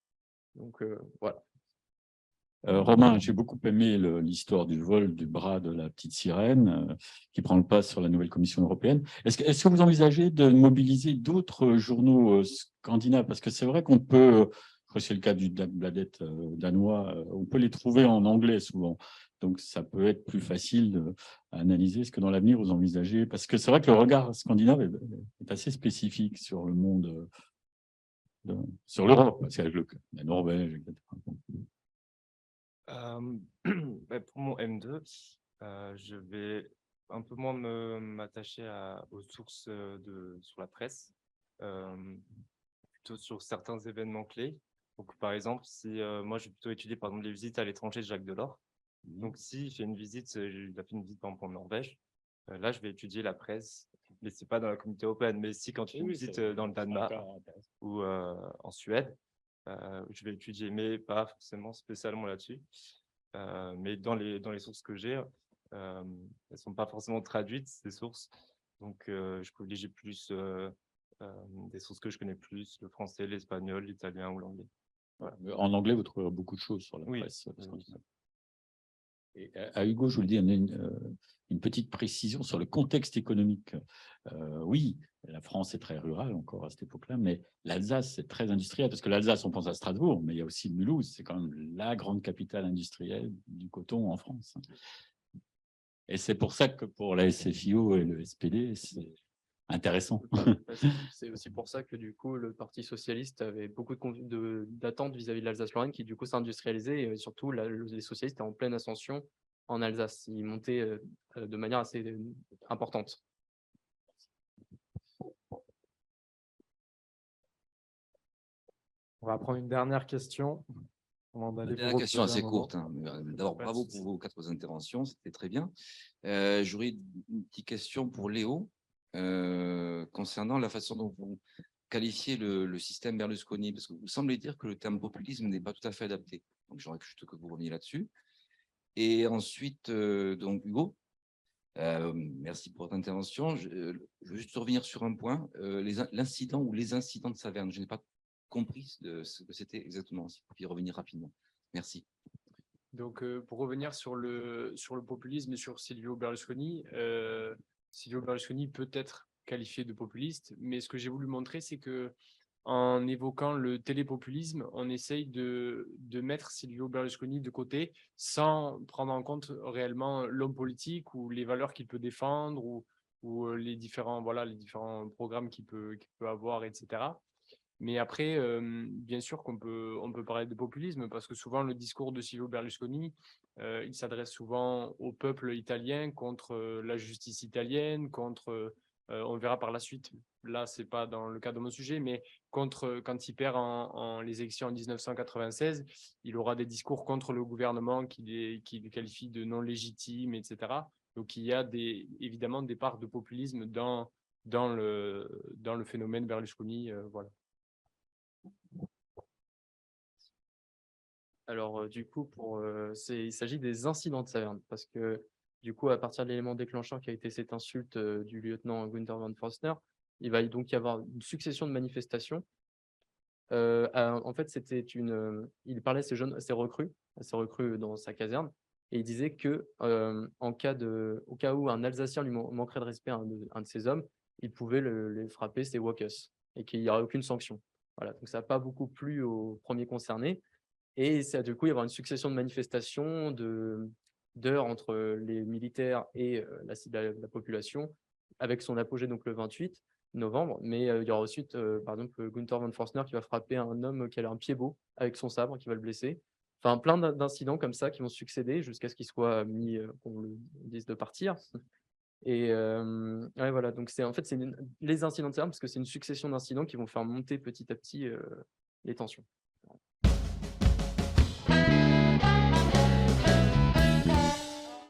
Donc, voilà. Romain, j'ai beaucoup aimé l'histoire du vol du bras de la petite sirène qui prend le pas sur la nouvelle Commission européenne. Est-ce que vous envisagez de mobiliser d'autres journaux scandinaves? Parce que c'est vrai qu'on peut, je crois que c'est le cas du Dagbladet danois, on peut les trouver en anglais souvent. Donc, ça peut être plus facile à analyser. Est-ce que dans l'avenir, vous envisagez? Parce que c'est vrai que le regard scandinave est assez spécifique sur le monde, sur l'Europe, avec la Norvège, etc. Pour mon M2, je vais un peu moins m'attacher aux sources sur la presse, plutôt sur certains événements clés. Donc, par exemple, si moi, je vais plutôt étudier par exemple, les visites à l'étranger de Jacques Delors. Donc, s'il fait une visite, il a fait une visite par exemple en Norvège, là, je vais étudier la presse, mais ce n'est pas dans la communauté européenne. Mais si quand tu fais une visite dans le Danemark ou en Suède, je vais étudier, mais pas forcément spécialement là-dessus. Mais dans les sources que j'ai, elles ne sont pas forcément traduites, ces sources. Donc, je privilégie plus des sources que je connais plus, le français, l'espagnol, l'italien ou l'anglais. Voilà. En anglais, vous trouverez beaucoup de choses sur la presse. Et à Hugo, je vous le dis, une petite précision sur le contexte économique. Oui, la France est très rurale encore à cette époque-là, mais l'Alsace, c'est très industriel, parce que l'Alsace, on pense à Strasbourg, mais il y a aussi Mulhouse, c'est quand même la grande capitale industrielle du coton en France. Et c'est pour ça que pour la SFIO et le SPD, c'est intéressant. C'est aussi pour ça que du coup, le Parti socialiste avait beaucoup d'attentes vis-à-vis de l'Alsace-Lorraine, qui du coup s'industrialisait, et surtout les socialistes étaient en pleine ascension en Alsace. Ils montaient de manière assez importante. On va prendre une dernière question. Une dernière question assez courte. D'abord, bravo pour vos 4 interventions, c'était très bien. J'aurais une petite question pour Léo concernant la façon dont vous qualifiez le système Berlusconi, parce que vous semblez dire que le terme populisme n'est pas tout à fait adapté. Donc, j'aurais juste que vous reveniez là-dessus. Et ensuite, donc Hugo, merci pour votre intervention. Je veux juste revenir sur un point, l'incident ou les incidents de Saverne. Je n'ai pas compris ce que c'était exactement, si vous pouviez revenir rapidement. Merci. Donc, pour revenir sur le populisme et sur Silvio Berlusconi peut être qualifié de populiste, mais ce que j'ai voulu montrer, c'est que en évoquant le télépopulisme, on essaye de mettre Silvio Berlusconi de côté sans prendre en compte réellement l'homme politique ou les valeurs qu'il peut défendre ou les différents programmes qu'il peut avoir, etc. Mais après, bien sûr qu'on peut parler de populisme parce que souvent le discours de Silvio Berlusconi, il s'adresse souvent au peuple italien contre la justice italienne, contre, on verra par la suite, là, c'est pas dans le cadre de mon sujet, mais quand il perd les élections en 1996, il aura des discours contre le gouvernement qui le qualifie de non légitime, etc. Donc, il y a évidemment des parts de populisme dans le phénomène Berlusconi. Voilà. Alors, du coup, il s'agit des incidents de Saverne, parce que, du coup, à partir de l'élément déclencheur qui a été cette insulte du lieutenant Günther von Forstner, il va donc y avoir une succession de manifestations. En fait, il parlait à ses recrues dans sa caserne, et il disait que au cas où un Alsacien lui manquerait de respect à un de ses hommes, il pouvait les frapper, ses Wokus, et qu'il n'y aurait aucune sanction. Voilà, donc ça n'a pas beaucoup plu aux premiers concernés. Et ça, du coup, il y avoir une succession de manifestations, d'heures entre les militaires et la population, avec son apogée donc le 28 novembre. Mais il y aura ensuite, par exemple, Günther von Forstner qui va frapper un homme qui a un pied beau avec son sabre, qui va le blesser. Enfin, plein d'incidents comme ça qui vont succéder jusqu'à ce qu'il soit mis, qu'on le dise de partir. Et ouais, voilà, donc en fait, c'est les incidents de Saverne, parce que c'est une succession d'incidents qui vont faire monter petit à petit les tensions.